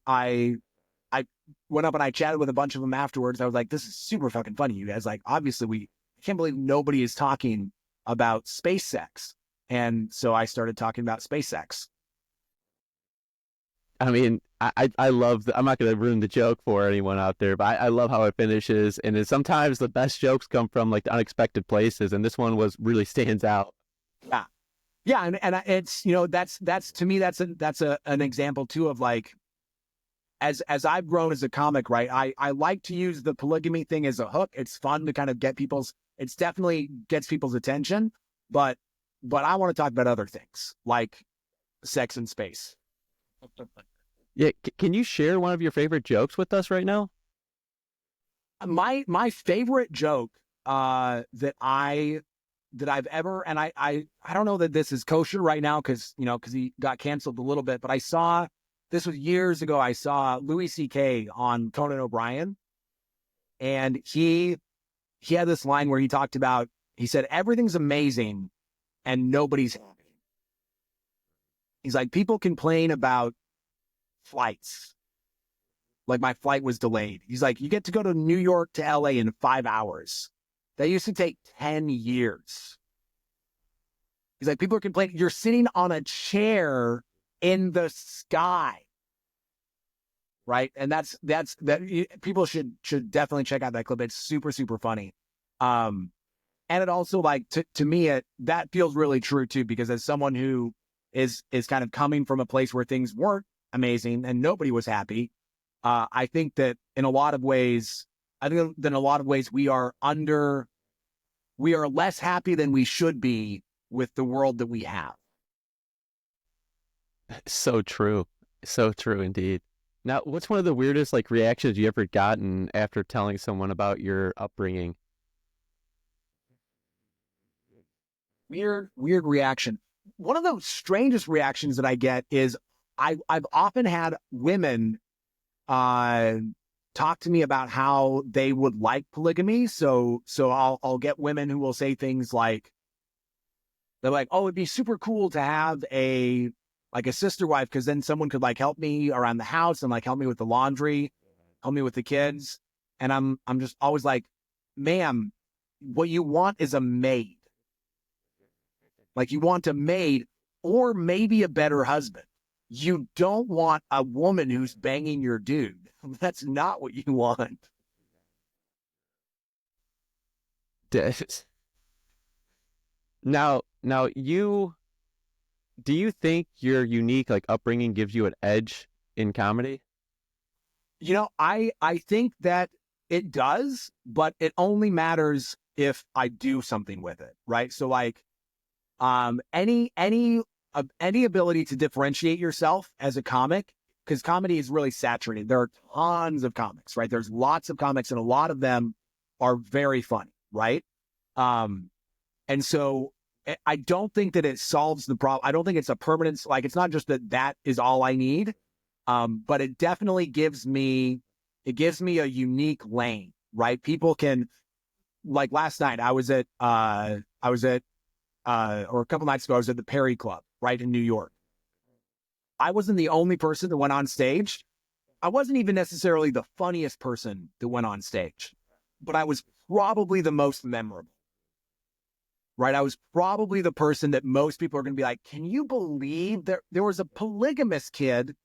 went up and I chatted with a bunch of them afterwards. I was like, this is super fucking funny, you guys. Like, obviously I can't believe nobody is talking about space sex. And so I started talking about space sex. I mean, I love I'm not going to ruin the joke for anyone out there, but I love how it finishes. And sometimes the best jokes come from like the unexpected places. And this one really stands out. Yeah. Yeah. And it's, that's to me, that's an example too of like, as I've grown as a comic, right? I like to use the polygamy thing as a hook. It's fun to kind of it's definitely gets people's attention, but I want to talk about other things like sex and space. Yeah. Can you share one of your favorite jokes with us right now? My favorite joke that I've ever, and I don't know that this is kosher right now because he got canceled a little bit, but this was years ago. I saw Louis C.K. on Conan O'Brien, and he had this line where he said, everything's amazing and nobody's happy. He's like, people complain about flights. Like, my flight was delayed. He's like, you get to go to New York to LA in 5 hours. That used to take 10 years. He's like, people are complaining. You're sitting on a chair in the sky. Right. And that's people should definitely check out that clip. It's super, super funny. And it also, like, to me, that feels really true too, because as someone who is kind of coming from a place where things weren't amazing and nobody was happy, I think that in a lot of ways, we are less happy than we should be with the world that we have. So true. So true indeed. Now, what's one of the weirdest like reactions you ever gotten after telling someone about your upbringing? Weird reaction. One of the strangest reactions that I get is I've often had women uh talk to me about how they would like polygamy. So I'll get women who will say things like, they're like, oh, it'd be super cool to have a sister wife, because then someone could like help me around the house and like help me with the laundry, help me with the kids. And I'm just always like, ma'am, what you want is a maid. Like, you want a maid or maybe a better husband. You don't want a woman who's banging your dude. That's not what you want. Now, do you think your unique like upbringing gives you an edge in comedy? I think that it does, but it only matters if I do something with it, right? So like, any ability to differentiate yourself as a comic, because comedy is really saturated. There are tons of comics, right? There's lots of comics, and a lot of them are very funny, right? And so I don't think that it solves the problem. I don't think it's a permanent, like, it's not just that is all I need. But it definitely gives me a unique lane, right? People can, like last night, or a couple nights ago, I was at the Perry Club, right, in New York. I wasn't the only person that went on stage. I wasn't even necessarily the funniest person that went on stage, but I was probably the most memorable, right? I was probably the person that most people are going to be like, can you believe there was a polygamous kid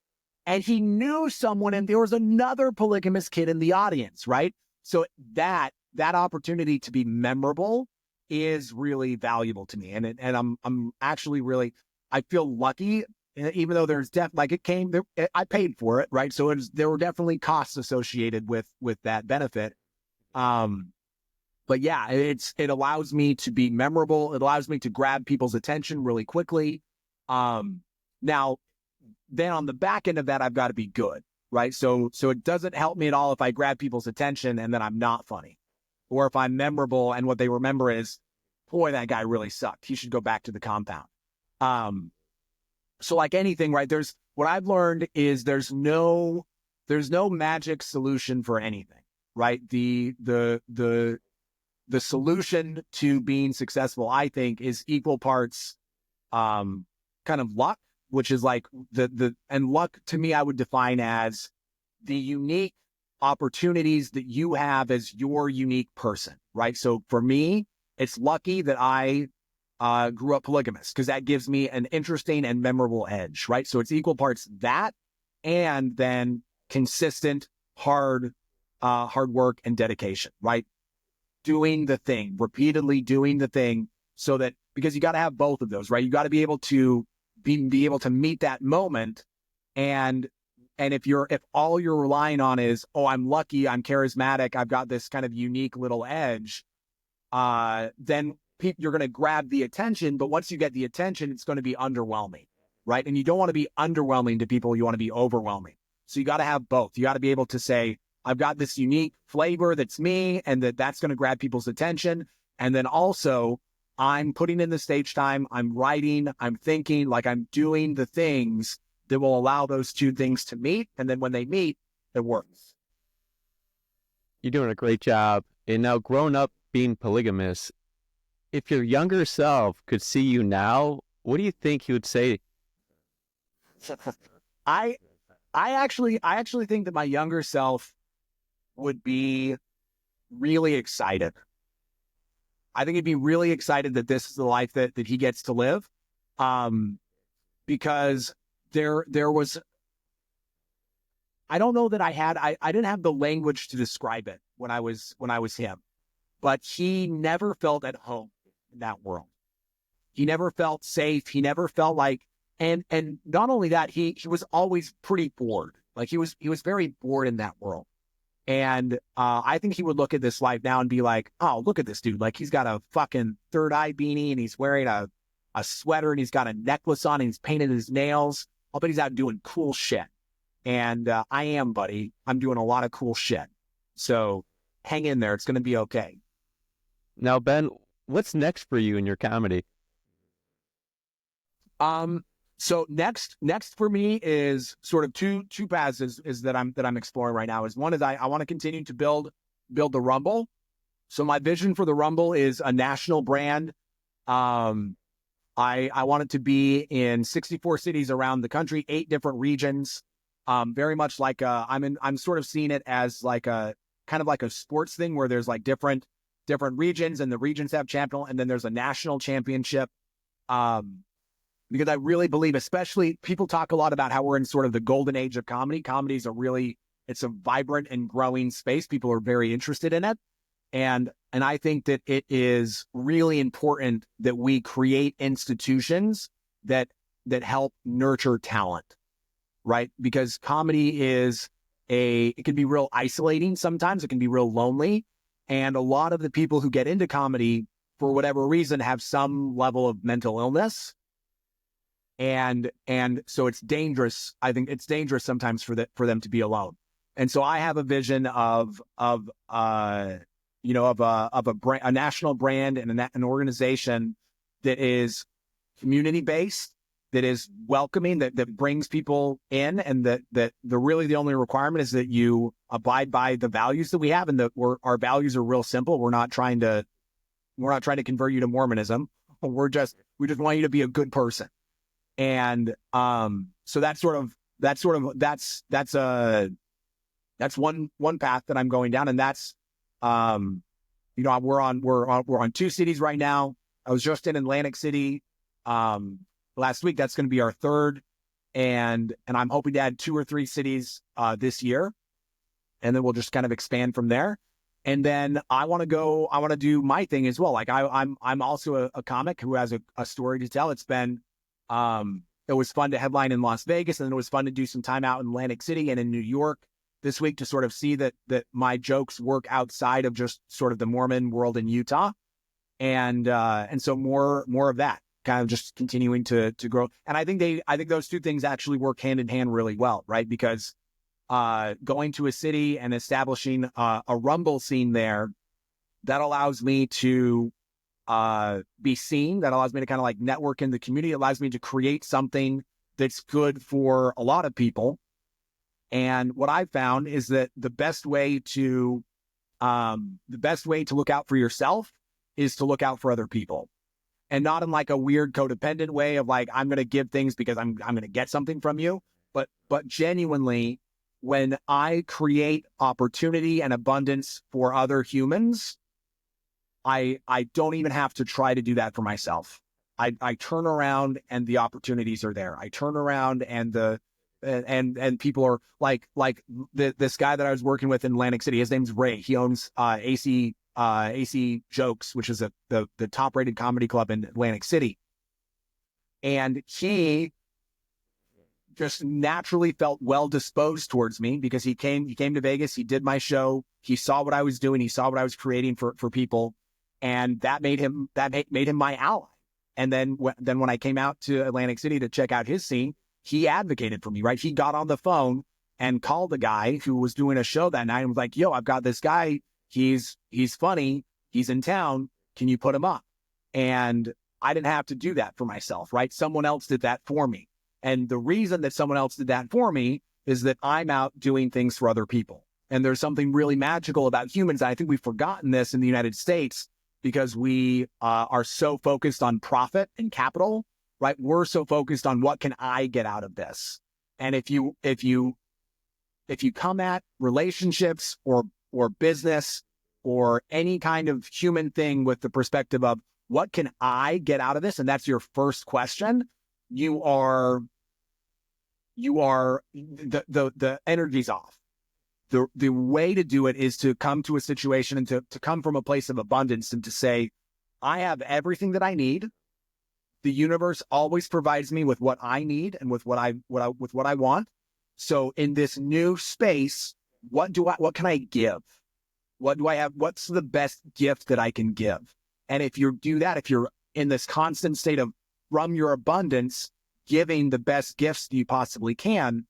and he knew someone and there was another polygamous kid in the audience, right? So that opportunity to be memorable is really valuable to me. And I'm actually really, I feel lucky, even though there's I paid for it, right? So there were definitely costs associated with that benefit. But yeah, it allows me to be memorable. It allows me to grab people's attention really quickly. Now, then on the back end of that, I've got to be good, right? So it doesn't help me at all if I grab people's attention and then I'm not funny, or if I'm memorable and what they remember is, boy, that guy really sucked. He should go back to the compound. So like anything, right? What I've learned is there's no magic solution for anything, right? The solution to being successful, I think, is equal parts, kind of luck, which is like and luck to me, I would define as the unique opportunities that you have as your unique person, right? So for me, it's lucky that I grew up polygamous, because that gives me an interesting and memorable edge, right? So it's equal parts that, and then consistent, hard work and dedication, right? Doing the thing, repeatedly doing the thing, so that, because you got to have both of those, right? You got to be able to be able to meet that moment. And if all you're relying on is, oh, I'm lucky, I'm charismatic, I've got this kind of unique little edge, then you're going to grab the attention. But once you get the attention, it's going to be underwhelming, right? And you don't want to be underwhelming to people. You want to be overwhelming. So you got to have both. You got to be able to say, I've got this unique flavor that's me, and that's going to grab people's attention. And then also, I'm putting in the stage time, I'm writing, I'm thinking, like I'm doing the things that will allow those two things to meet. And then when they meet, it works. You're doing a great job. And now, growing up being polygamous, if your younger self could see you now, what do you think he would say? I actually think that my younger self would be really excited. I think he'd be really excited that this is the life that he gets to live. Because there was, I don't know that I didn't have the language to describe it when I was him, but he never felt at home in that world. He never felt safe. He never felt like, and not only that, he was always pretty bored. Like he was very bored in that world. And I think he would look at this life now and be like, oh, look at this dude. Like, he's got a fucking third eye beanie, and he's wearing a sweater, and he's got a necklace on, and he's painted his nails. I'll bet he's out doing cool shit. And I am, buddy. I'm doing a lot of cool shit. So hang in there. It's going to be okay. Now, Ben, what's next for you in your comedy? So next for me is sort of two paths is that I'm exploring right now. Is one is I want to continue to build the Rumble. So my vision for the Rumble is a national brand. I want it to be in 64 cities around the country, 8 different regions. Very much like I'm sort of seeing it as like a kind of like a sports thing where there's like different regions and the regions have champion and then there's a national championship. Because I really believe, especially people talk a lot about how we're in sort of the golden age of comedy. Comedy is it's a vibrant and growing space. People are very interested in it. And I think that it is really important that we create institutions that help nurture talent, right? Because comedy it can be real isolating sometimes. It can be real lonely. And a lot of the people who get into comedy, for whatever reason, have some level of mental illness. And so it's dangerous. I think it's dangerous sometimes for them to be alone. And so I have a vision of a national brand and an organization that is community based, that is welcoming, that brings people in, and that the only requirement is that you abide by the values that we have, and that our values are real simple. We're not trying to convert you to Mormonism. We just want you to be a good person. And so that's one path that I'm going down, and that's we're on 2 cities right now. I was just in Atlantic City last week. That's going to be our 3rd, and I'm hoping to add 2 or 3 cities this year, and then we'll just kind of expand from there. And then I want to do my thing as well. Like I'm also a comic who has a story to tell. It was fun to headline in Las Vegas, and then it was fun to do some time out in Atlantic City and in New York this week to sort of see that my jokes work outside of just sort of the Mormon world in Utah. And so more of that, kind of just continuing to grow. And I think those 2 things actually work hand in hand really well, right? Because going to a city and establishing a Rumble scene there, that allows me to be seen. That allows me to kind of like network in the community. It allows me to create something that's good for a lot of people. And what I've found is that the best way to look out for yourself is to look out for other people, and not in like a weird codependent way of like, I'm going to give things because I'm going to get something from you. But genuinely, when I create opportunity and abundance for other humans, I don't even have to try to do that for myself. I turn around and the opportunities are there. I turn around and and people are like this guy that I was working with in Atlantic City. His name's Ray. He owns AC Jokes, which is the top rated comedy club in Atlantic City. And he just naturally felt well disposed towards me because he came to Vegas. He did my show. He saw what I was doing. He saw what I was creating for people. And that made him my ally. And then when I came out to Atlantic City to check out his scene, he advocated for me, right? He got on the phone and called the guy who was doing a show that night and was like, yo, I've got this guy. He's funny. He's in town. Can you put him up? And I didn't have to do that for myself, right? Someone else did that for me. And the reason that someone else did that for me is that I'm out doing things for other people. And there's something really magical about humans. I think we've forgotten this in the United States because we are so focused on profit and capital, right? We're so focused on what can I get out of this. And if you come at relationships or business or any kind of human thing with the perspective of what can I get out of this, and that's your first question, you are the energy's off. The way to do it is to come to a situation and to come from a place of abundance and to say, I have everything that I need. The universe always provides me with what I need and with what I want. So in this new space, what can I give? What do I have? What's the best gift that I can give? And if you do that, if you're in this constant state of from your abundance, giving the best gifts you possibly can,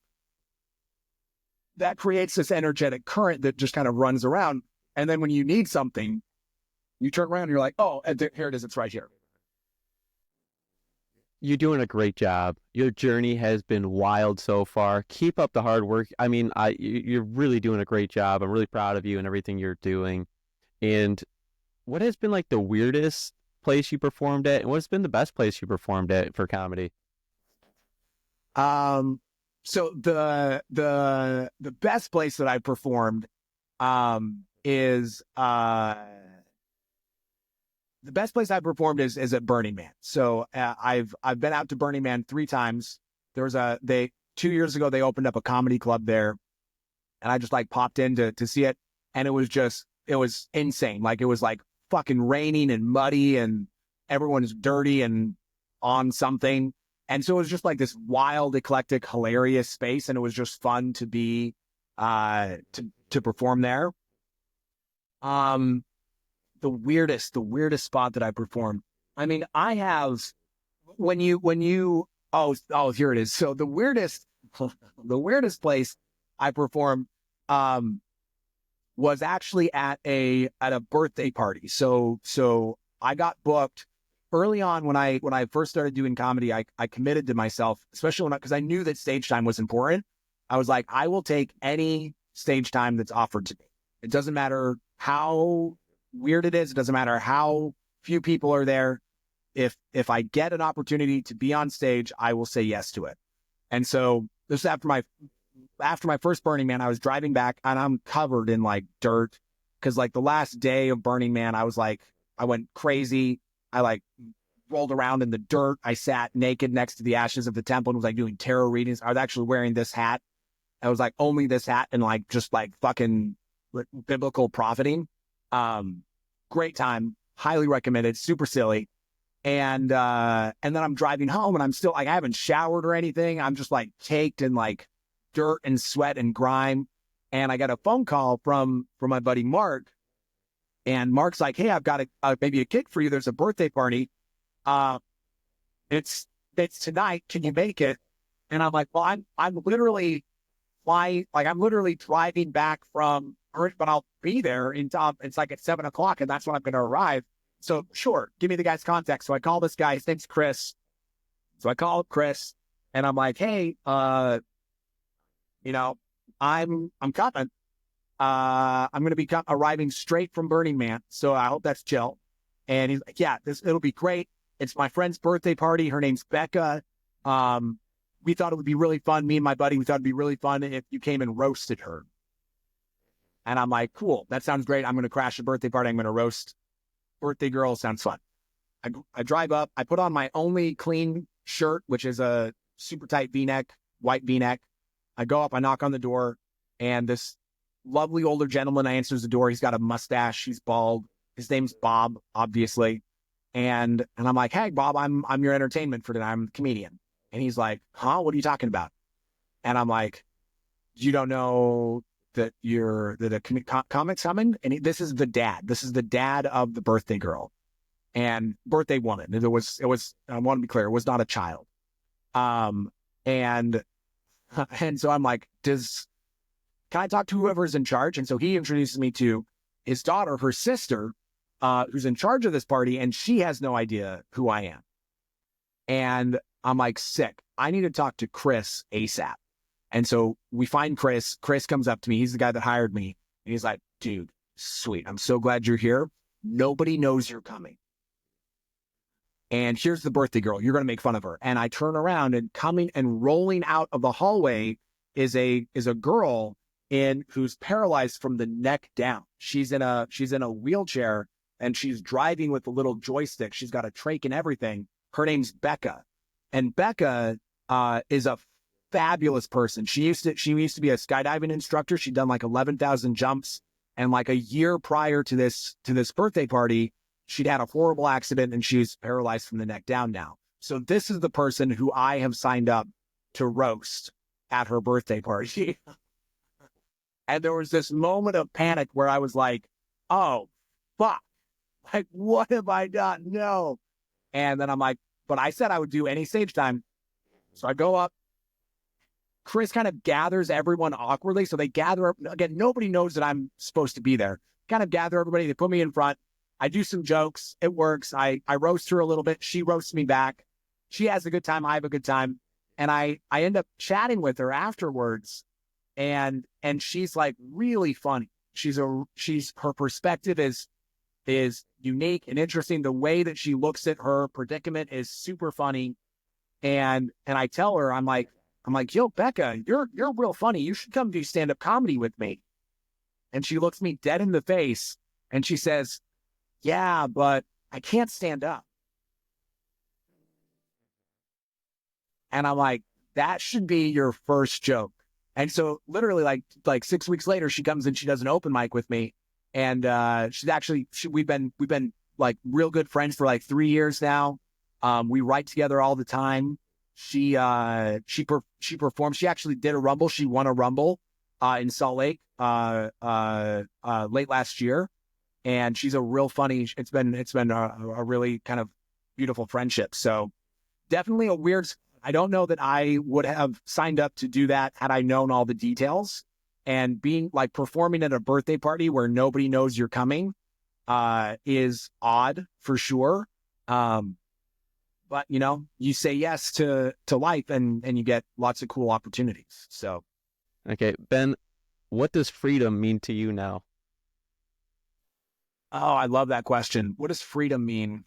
that creates this energetic current that just kind of runs around. And then when you need something, you turn around and you're like, oh, here it is. It's right here. You're doing a great job. Your journey has been wild so far. Keep up the hard work. I mean, you're really doing a great job. I'm really proud of you and everything you're doing. And what has been like the weirdest place you performed at, and what's been the best place you performed at for comedy? So the best place that I performed, is the best place I performed is at Burning Man. So I've been out to Burning Man 3 times. There was 2 years ago, they opened up a comedy club there, and I just like popped in to see it. And it was insane. Like, it was like fucking raining and muddy and everyone's dirty and on something. And so it was just like this wild, eclectic, hilarious space. And it was just fun to be, to perform there. The weirdest spot that I performed. I mean, I have, here it is. So the weirdest place I performed, was actually at a birthday party. So I got booked early on when I first started doing comedy. I committed to myself, especially because I knew that stage time was important. I was like, I will take any stage time that's offered to me. It doesn't matter how weird it is. It doesn't matter how few people are there. If I get an opportunity to be on stage, I will say yes to it. And so this after my first Burning Man, I was driving back and I'm covered in like dirt. Cause like the last day of Burning Man, I went crazy. I like rolled around in the dirt. I sat naked next to the ashes of the temple and was like doing tarot readings. I was actually wearing this hat. I was like only this hat and like just like fucking biblical profiting. Great time. Highly recommended. Super silly. And then I'm driving home and I'm still like, I haven't showered or anything. I'm just like caked in like dirt and sweat and grime. And I got a phone call from my buddy Mark. And Mark's like, hey, I've got maybe a gig for you. There's a birthday party. It's tonight. Can you make it? And I'm like, well, I'm literally driving back from Earth, but I'll be there it's like at 7:00 and that's when I'm going to arrive. So sure, give me the guy's contact. So I call this guy. His name's Chris. So I call Chris and I'm like, hey, I'm coming. I'm going to be arriving straight from Burning Man. So I hope that's chill. And he's like, yeah, it'll be great. It's my friend's birthday party. Her name's Becca. We thought it would be really fun. Me and my buddy, we thought it'd be really fun if you came and roasted her. And I'm like, cool, that sounds great. I'm going to crash the birthday party. I'm going to roast birthday girl. Sounds fun. I drive up. I put on my only clean shirt, which is a super tight V-neck, white V-neck. I go up, I knock on the door, and this lovely older gentleman answers the door. He's got a mustache. He's bald. His name's Bob, obviously. And I'm like, hey, Bob, I'm your entertainment for tonight. I'm a comedian. And he's like, huh? What are you talking about? And I'm like, you don't know that a comic's coming? And this is the dad. This is the dad of the birthday girl and birthday woman. It was, I want to be clear, it was not a child. And so I'm like, can I talk to whoever's in charge? And so he introduces me to his daughter, her sister, who's in charge of this party, and she has no idea who I am. And I'm like, sick. I need to talk to Chris ASAP. And so we find Chris. Chris comes up to me. He's the guy that hired me. And he's like, dude, sweet. I'm so glad you're here. Nobody knows you're coming. And here's the birthday girl. You're going to make fun of her. And I turn around and coming and rolling out of the hallway is a girl who's paralyzed from the neck down. She's in a wheelchair and she's driving with a little joystick. She's got a trach and everything. Her name's Becca. And Becca is a fabulous person. She used to be a skydiving instructor. She'd done like 11,000 jumps. And like a year prior to this birthday party, she'd had a horrible accident and she's paralyzed from the neck down now. So this is the person who I have signed up to roast at her birthday party. And there was this moment of panic where I was like, oh, fuck. Like, what have I done? No. And then I'm like, but I said I would do any stage time. So I go up, Chris kind of gathers everyone awkwardly. So they gather up, again, nobody knows that I'm supposed to be there. Kind of gather everybody. They put me in front. I do some jokes. It works. I roast her a little bit. She roasts me back. She has a good time. I have a good time. And I end up chatting with her afterwards. And she's like really funny. Her perspective is unique and interesting. The way that she looks at her predicament is super funny. And I tell her, I'm like, yo, Becca, you're real funny. You should come do stand-up comedy with me. And she looks me dead in the face and she says, yeah, but I can't stand up. And I'm like, that should be your first joke. And so literally like 6 weeks later, she comes and she does an open mic with me. And we've been like real good friends for like 3 years now. We write together all the time. She performed. She actually did a Rumble. She won a Rumble in Salt Lake late last year. And she's a real funny. It's been a really kind of beautiful friendship. So definitely a weird. I don't know that I would have signed up to do that had I known all the details. And being like performing at a birthday party where nobody knows you're coming is odd for sure. But you know, you say yes to life and you get lots of cool opportunities. So, Okay, Ben, what does freedom mean to you now? oh, I love that question. What does freedom mean?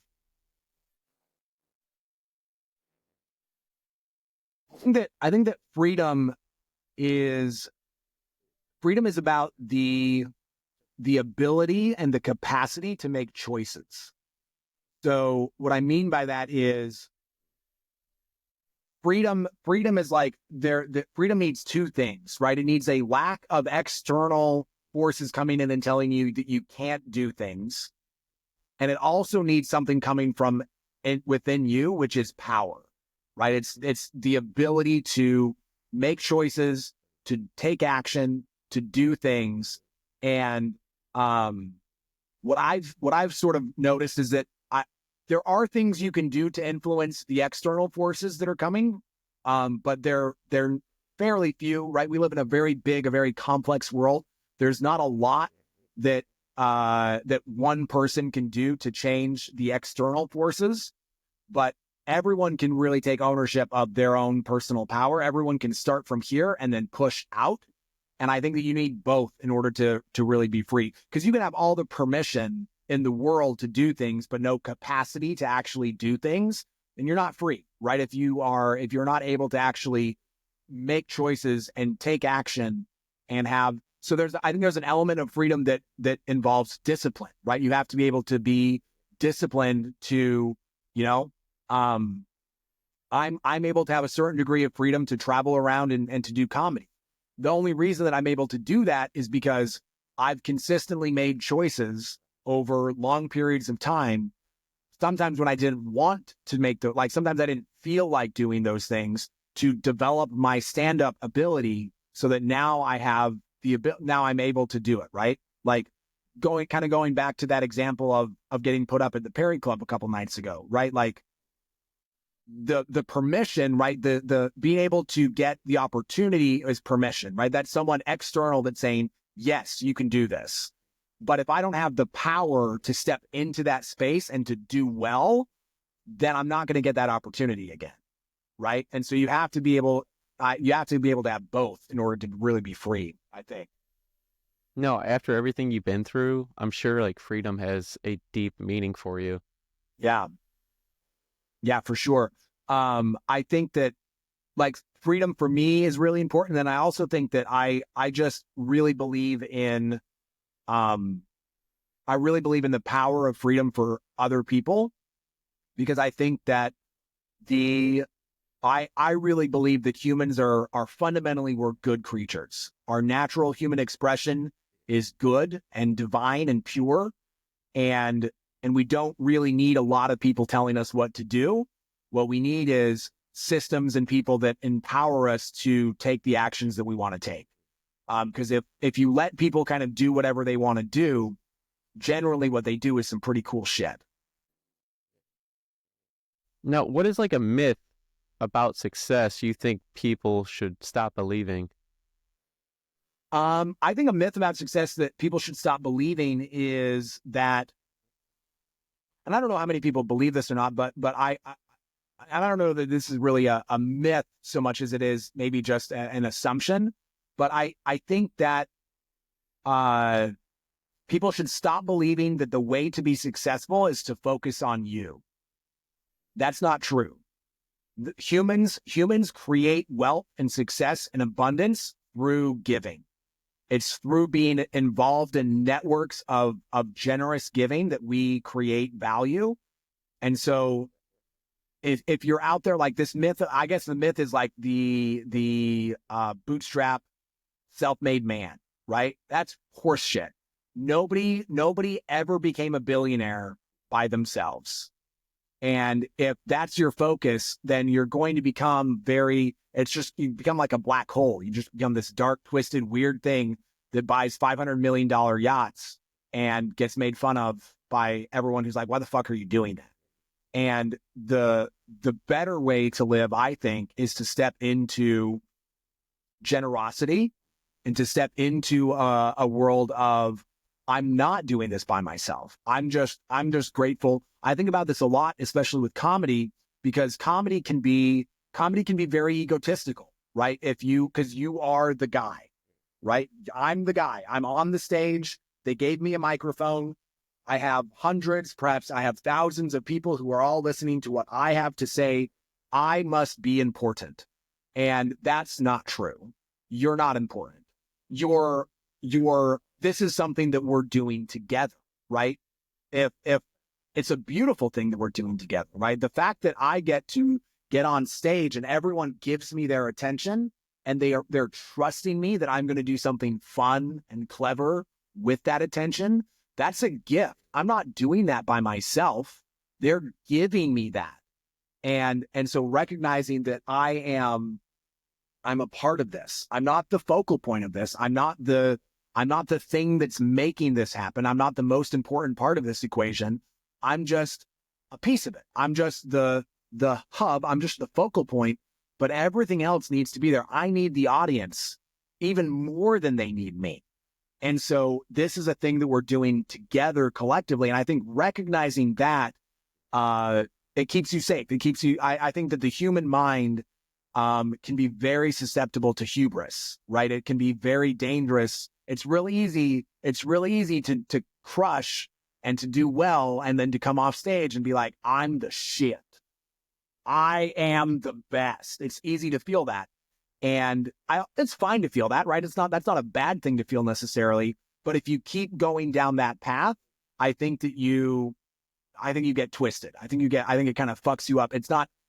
I think that freedom is about the ability and the capacity to make choices. So what I mean by that is freedom is like freedom needs two things, right? It needs a lack of external forces coming in and telling you that you can't do things. And it also needs something coming from within you, which is power, right? It's the ability to make choices, to take action, to do things. And what I've sort of noticed is that there are things you can do to influence the external forces that are coming, but they're fairly few, right? We live in a very big, a very complex world. There's not a lot that one person can do to change the external forces, but everyone can really take ownership of their own personal power. Everyone can start from here and then push out. And I think that you need both in order to really be free, because you can have all the permission in the world to do things, but no capacity to actually do things, and you're not free, right? If you're not able to actually make choices and take action and have, so I think there's an element of freedom that involves discipline, right? You have to be able to be disciplined to, you know, I'm able to have a certain degree of freedom to travel around and to do comedy. The only reason that I'm able to do that is because I've consistently made choices over long periods of time. Sometimes when I didn't want to sometimes I didn't feel like doing those things, to develop my stand-up ability so that now I have now I'm able to do it, right? Like going back to that example of getting put up at the Perry Club a couple nights ago, right? Like the permission, right? The being able to get the opportunity is permission, right? That's someone external that's saying, yes, you can do this. But if I don't have the power to step into that space and to do well, then I'm not going to get that opportunity again, right? And so you have to be able to have both in order to really be free, I think. No, after everything you've been through, I'm sure like freedom has a deep meaning for you. Yeah. Yeah, for sure. I think that like freedom for me is really important. And I also think that I just really believe in, I really believe in the power of freedom for other people, because I think that I really believe that humans are fundamentally, we're good creatures. Our natural human expression is good and divine and pure. And we don't really need a lot of people telling us what to do. What we need is systems and people that empower us to take the actions that we want to take. Because if you let people kind of do whatever they want to do, generally what they do is some pretty cool shit. Now, what is like a myth about success you think people should stop believing? I think a myth about success that people should stop believing is that, and I don't know how many people believe this or not, but I don't know that this is really a myth so much as it is maybe just an assumption. But I think that people should stop believing that the way to be successful is to focus on you. That's not true. Humans create wealth and success and abundance through giving. It's through being involved in networks of generous giving that we create value. And so if you're out there like this myth, I guess the myth is like the bootstrap self-made man, right? That's horseshit. Nobody ever became a billionaire by themselves. And if that's your focus, then you're going to become you become like a black hole. You just become this dark, twisted, weird thing that buys $500 million yachts and gets made fun of by everyone who's like, why the fuck are you doing that? And the better way to live, I think, is to step into generosity and to step into a world of, I'm not doing this by myself. I'm just grateful. I think about this a lot, especially with comedy, because comedy can be very egotistical, right? Because you are the guy, right? I'm the guy. I'm on the stage. They gave me a microphone. I have hundreds, perhaps I have thousands of people who are all listening to what I have to say. I must be important. And that's not true. You're not important. This is something that we're doing together, right? If it's a beautiful thing that we're doing together, right? The fact that I get to get on stage and everyone gives me their attention and they're trusting me that I'm going to do something fun and clever with that attention, that's a gift. I'm not doing that by myself. They're giving me that. And so recognizing that I'm a part of this. I'm not the focal point of this. I'm not the thing that's making this happen. I'm not the most important part of this equation. I'm just a piece of it. I'm just the hub. I'm just the focal point, but everything else needs to be there. I need the audience even more than they need me. And so this is a thing that we're doing together collectively. And I think recognizing that, it keeps you safe. It keeps you, I think that the human mind, can be very susceptible to hubris, right? It can be very dangerous. It's really easy to crush and to do well and then to come off stage and be like, I'm the shit. I am the best. It's easy to feel that. And it's fine to feel that, right? That's not a bad thing to feel necessarily. But if you keep going down that path, I think you get twisted. I think it kind of fucks you up.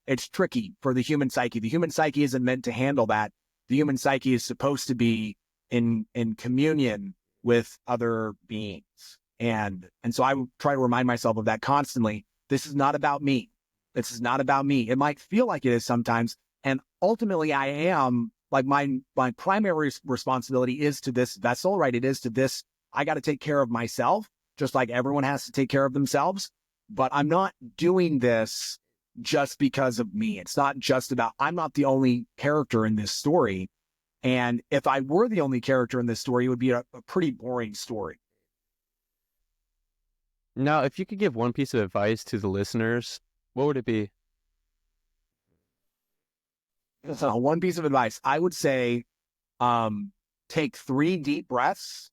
It's tricky for the human psyche. The human psyche isn't meant to handle that. The human psyche is supposed to be in communion with other beings. And so I try to remind myself of that constantly. This is not about me. This is not about me. It might feel like it is sometimes. And ultimately I am, like, my primary responsibility is to this vessel, right? It is to this. I got to take care of myself, just like everyone has to take care of themselves. But I'm not doing this just because of me. It's not just about, I'm not the only character in this story. And if I were the only character in this story, it would be a pretty boring story. Now, if you could give one piece of advice to the listeners, what would it be? So one piece of advice, I would say, take 3 deep breaths.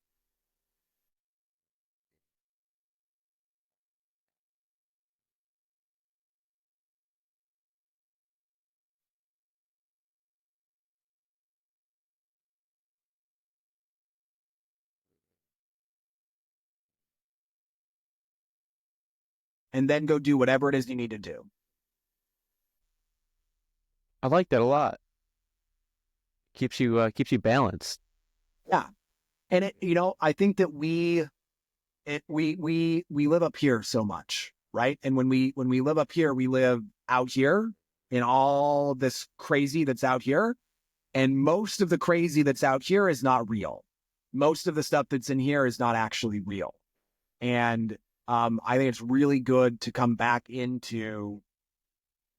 And then go do whatever it is you need to do. I like that a lot. Keeps you balanced. Yeah. And I think that we live up here so much, right? And when we live up here, we live out here in all this crazy that's out here. And most of the crazy that's out here is not real. Most of the stuff that's in here is not actually real. And I think it's really good to come back into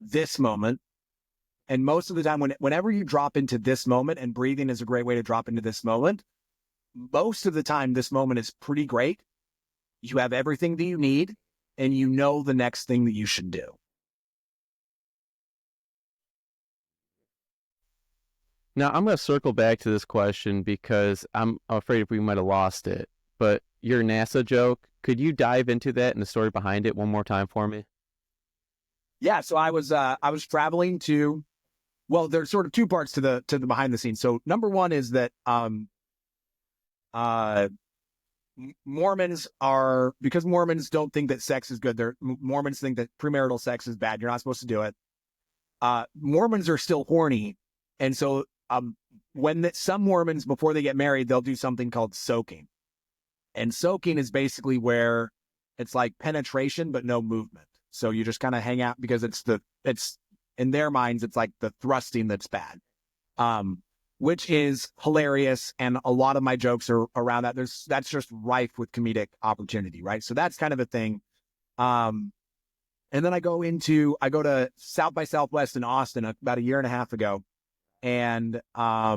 this moment And most of the time, whenever you drop into this moment, and breathing is a great way to drop into this moment, most of the time, this moment is pretty great. You have everything that you need, and you know the next thing that you should do. Now, I'm going to circle back to this question because I'm afraid we might have lost it. But your NASA joke, could you dive into that and the story behind it one more time for me? Yeah, so I was traveling to, well, there's sort of two parts to the behind the scenes. So number one is that Mormons are, because Mormons don't think that sex is good. Mormons think that premarital sex is bad. You're not supposed to do it. Mormons are still horny, and so some Mormons, before they get married, they'll do something called soaking. And soaking is basically where it's like penetration but no movement. So you just kind of hang out, because it's in their minds, it's like the thrusting that's bad, which is hilarious. And a lot of my jokes are around that. That's just rife with comedic opportunity, right? So that's kind of a thing. And then I go to South by Southwest in Austin about a year and a half ago. And I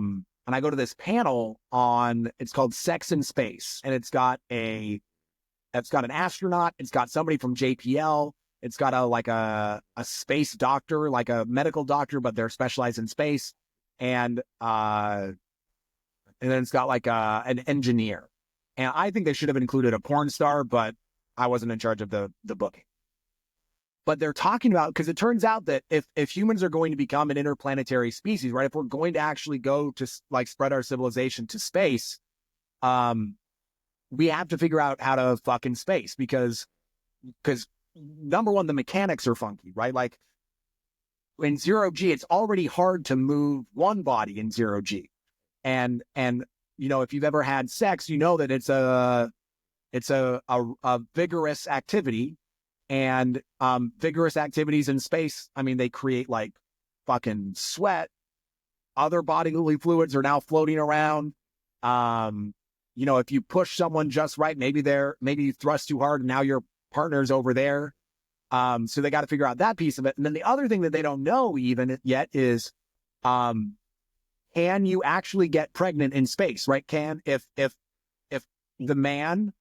go to this panel it's called Sex in Space. And it's got an astronaut. It's got somebody from JPL. It's got a space doctor, like a medical doctor, but they're specialized in space. And then it's got like an engineer. And I think they should have included a porn star, but I wasn't in charge of the booking. But they're talking about, because it turns out that if humans are going to become an interplanetary species, right, if we're going to actually go to like spread our civilization to space, we have to figure out how to fuck in space, because number one, the mechanics are funky, right? Like in 0G, it's already hard to move one body in 0G. And if you've ever had sex, you know that it's a vigorous activity. And vigorous activities in space, I mean, they create like fucking sweat. Other bodily fluids are now floating around. If you push someone just right, maybe you thrust too hard and now your partner's over there. So they got to figure out that piece of it. And then the other thing that they don't know even yet is, can you actually get pregnant in space, right? If the man,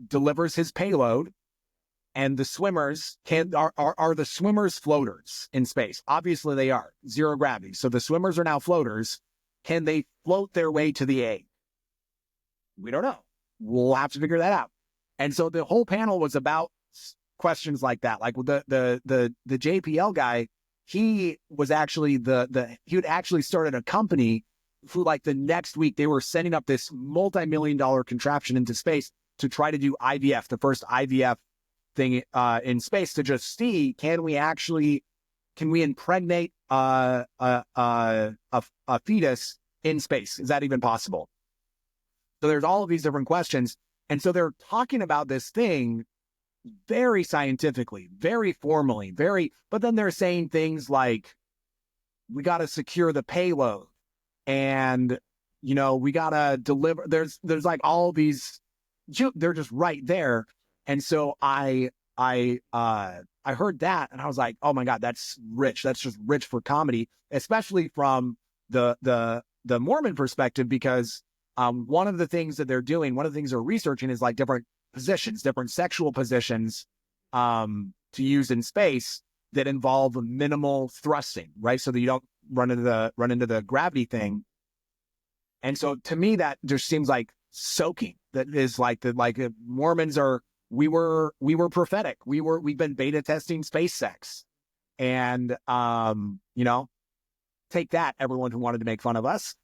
delivers his payload, and the swimmers are the swimmers floaters in space? Obviously they are. Zero gravity. So the swimmers are now floaters. Can they float their way to the egg? We don't know. We'll have to figure that out. And so the whole panel was about questions like that. Like the JPL guy, he was actually he had actually started a company who, like, the next week they were sending up this multi-million-dollar contraption into space to try to do IVF, the first IVF thing in space, to just see, can we impregnate a fetus in space? Is that even possible? So there's all of these different questions. And so they're talking about this thing very scientifically, very formally, but then they're saying things like, we got to secure the payload, and, we got to deliver. There's like all these, they're just right there. And so I heard that, and I was like, oh my God, that's rich. That's just rich for comedy, especially from the Mormon perspective, because one of the things that they're doing, one of the things they're researching is like different positions, different sexual positions to use in space that involve minimal thrusting, right? So that you don't run into the gravity thing. And so to me, that just seems like soaking. That is like Mormons are. We were prophetic. We've been beta testing space sex, and take that, everyone who wanted to make fun of us.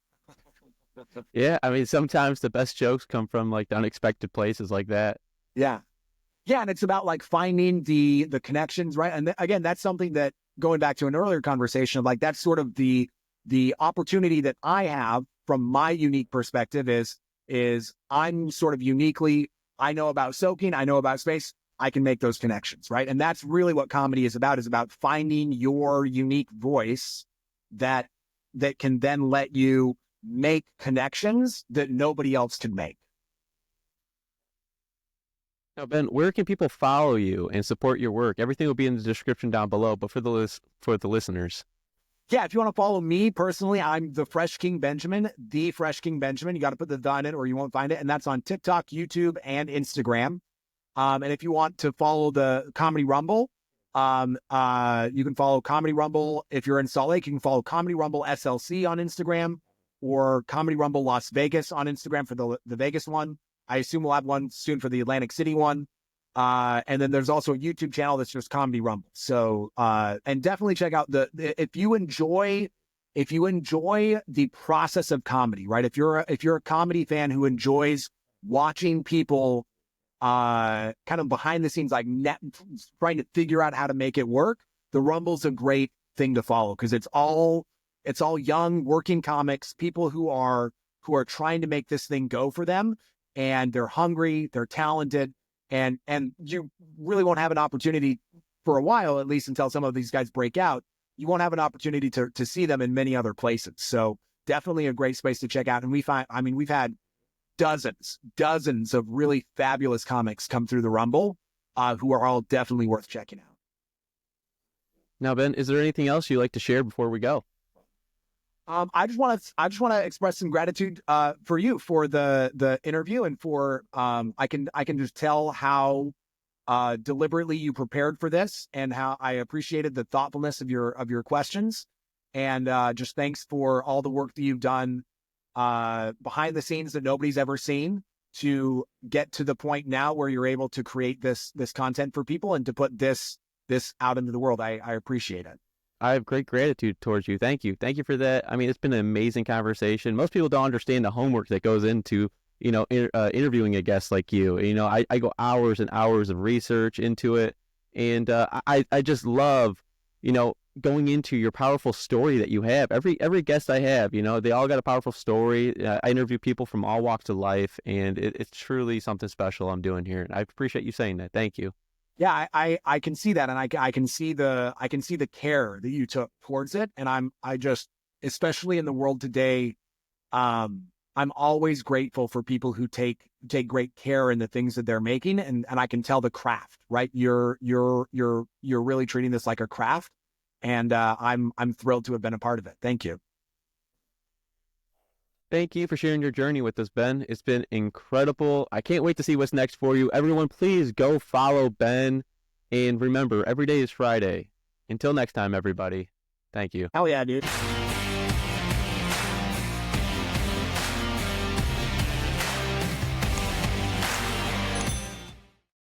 Yeah, I mean, sometimes the best jokes come from like unexpected places like that. Yeah, and it's about like finding the connections, right? And again, that's something that, going back to an earlier conversation, like that's sort of the opportunity that I have from my unique perspective is I'm sort of uniquely, I know about soaking, I know about space, I can make those connections, right? And that's really what comedy is about finding your unique voice that can then let you make connections that nobody else can make. Now, Ben, where can people follow you and support your work? Everything will be in the description down below, but for the listeners. Yeah, if you want to follow me personally, I'm the Fresh King Benjamin, the Fresh King Benjamin. You got to put the in it or you won't find it. And that's on TikTok, YouTube, and Instagram. And if you want to follow the Comedy Rumble, you can follow Comedy Rumble. If you're in Salt Lake, you can follow Comedy Rumble SLC on Instagram or Comedy Rumble Las Vegas on Instagram for the Vegas one. I assume we'll have one soon for the Atlantic City one. And then there's also a YouTube channel that's just Comedy Rumble. So, and definitely check out if you enjoy the process of comedy, right? If you're a comedy fan who enjoys watching people, kind of behind the scenes, like trying to figure out how to make it work, the Rumble's a great thing to follow because it's all young working comics, people who are trying to make this thing go for them, and they're hungry, they're talented. And you really won't have an opportunity for a while, at least until some of these guys break out. You won't have an opportunity to see them in many other places. So definitely a great space to check out. And we've had dozens of really fabulous comics come through the Rumble, who are all definitely worth checking out. Now, Ben, is there anything else you'd like to share before we go? I just want to express some gratitude for you for the interview and for I can just tell how deliberately you prepared for this and how I appreciated the thoughtfulness of your questions, and just thanks for all the work that you've done behind the scenes that nobody's ever seen to get to the point now where you're able to create this content for people and to put this out into the world. I appreciate it. I have great gratitude towards you. Thank you. Thank you for that. I mean, it's been an amazing conversation. Most people don't understand the homework that goes into, interviewing a guest like you. I go hours and hours of research into it. And I just love, going into your powerful story that you have. Every guest I have, they all got a powerful story. I interview people from all walks of life, and it's truly something special I'm doing here. And I appreciate you saying that. Thank you. Yeah, I can see that, and I can see the care that you took towards it, and I just, especially in the world today, I'm always grateful for people who take great care in the things that they're making, and I can tell the craft, right? You're really treating this like a craft, and I'm thrilled to have been a part of it. Thank you. Thank you for sharing your journey with us, Ben. It's been incredible. I can't wait to see what's next for you. Everyone, please go follow Ben. And remember, every day is Friday. Until next time, everybody. Thank you. Hell yeah, dude.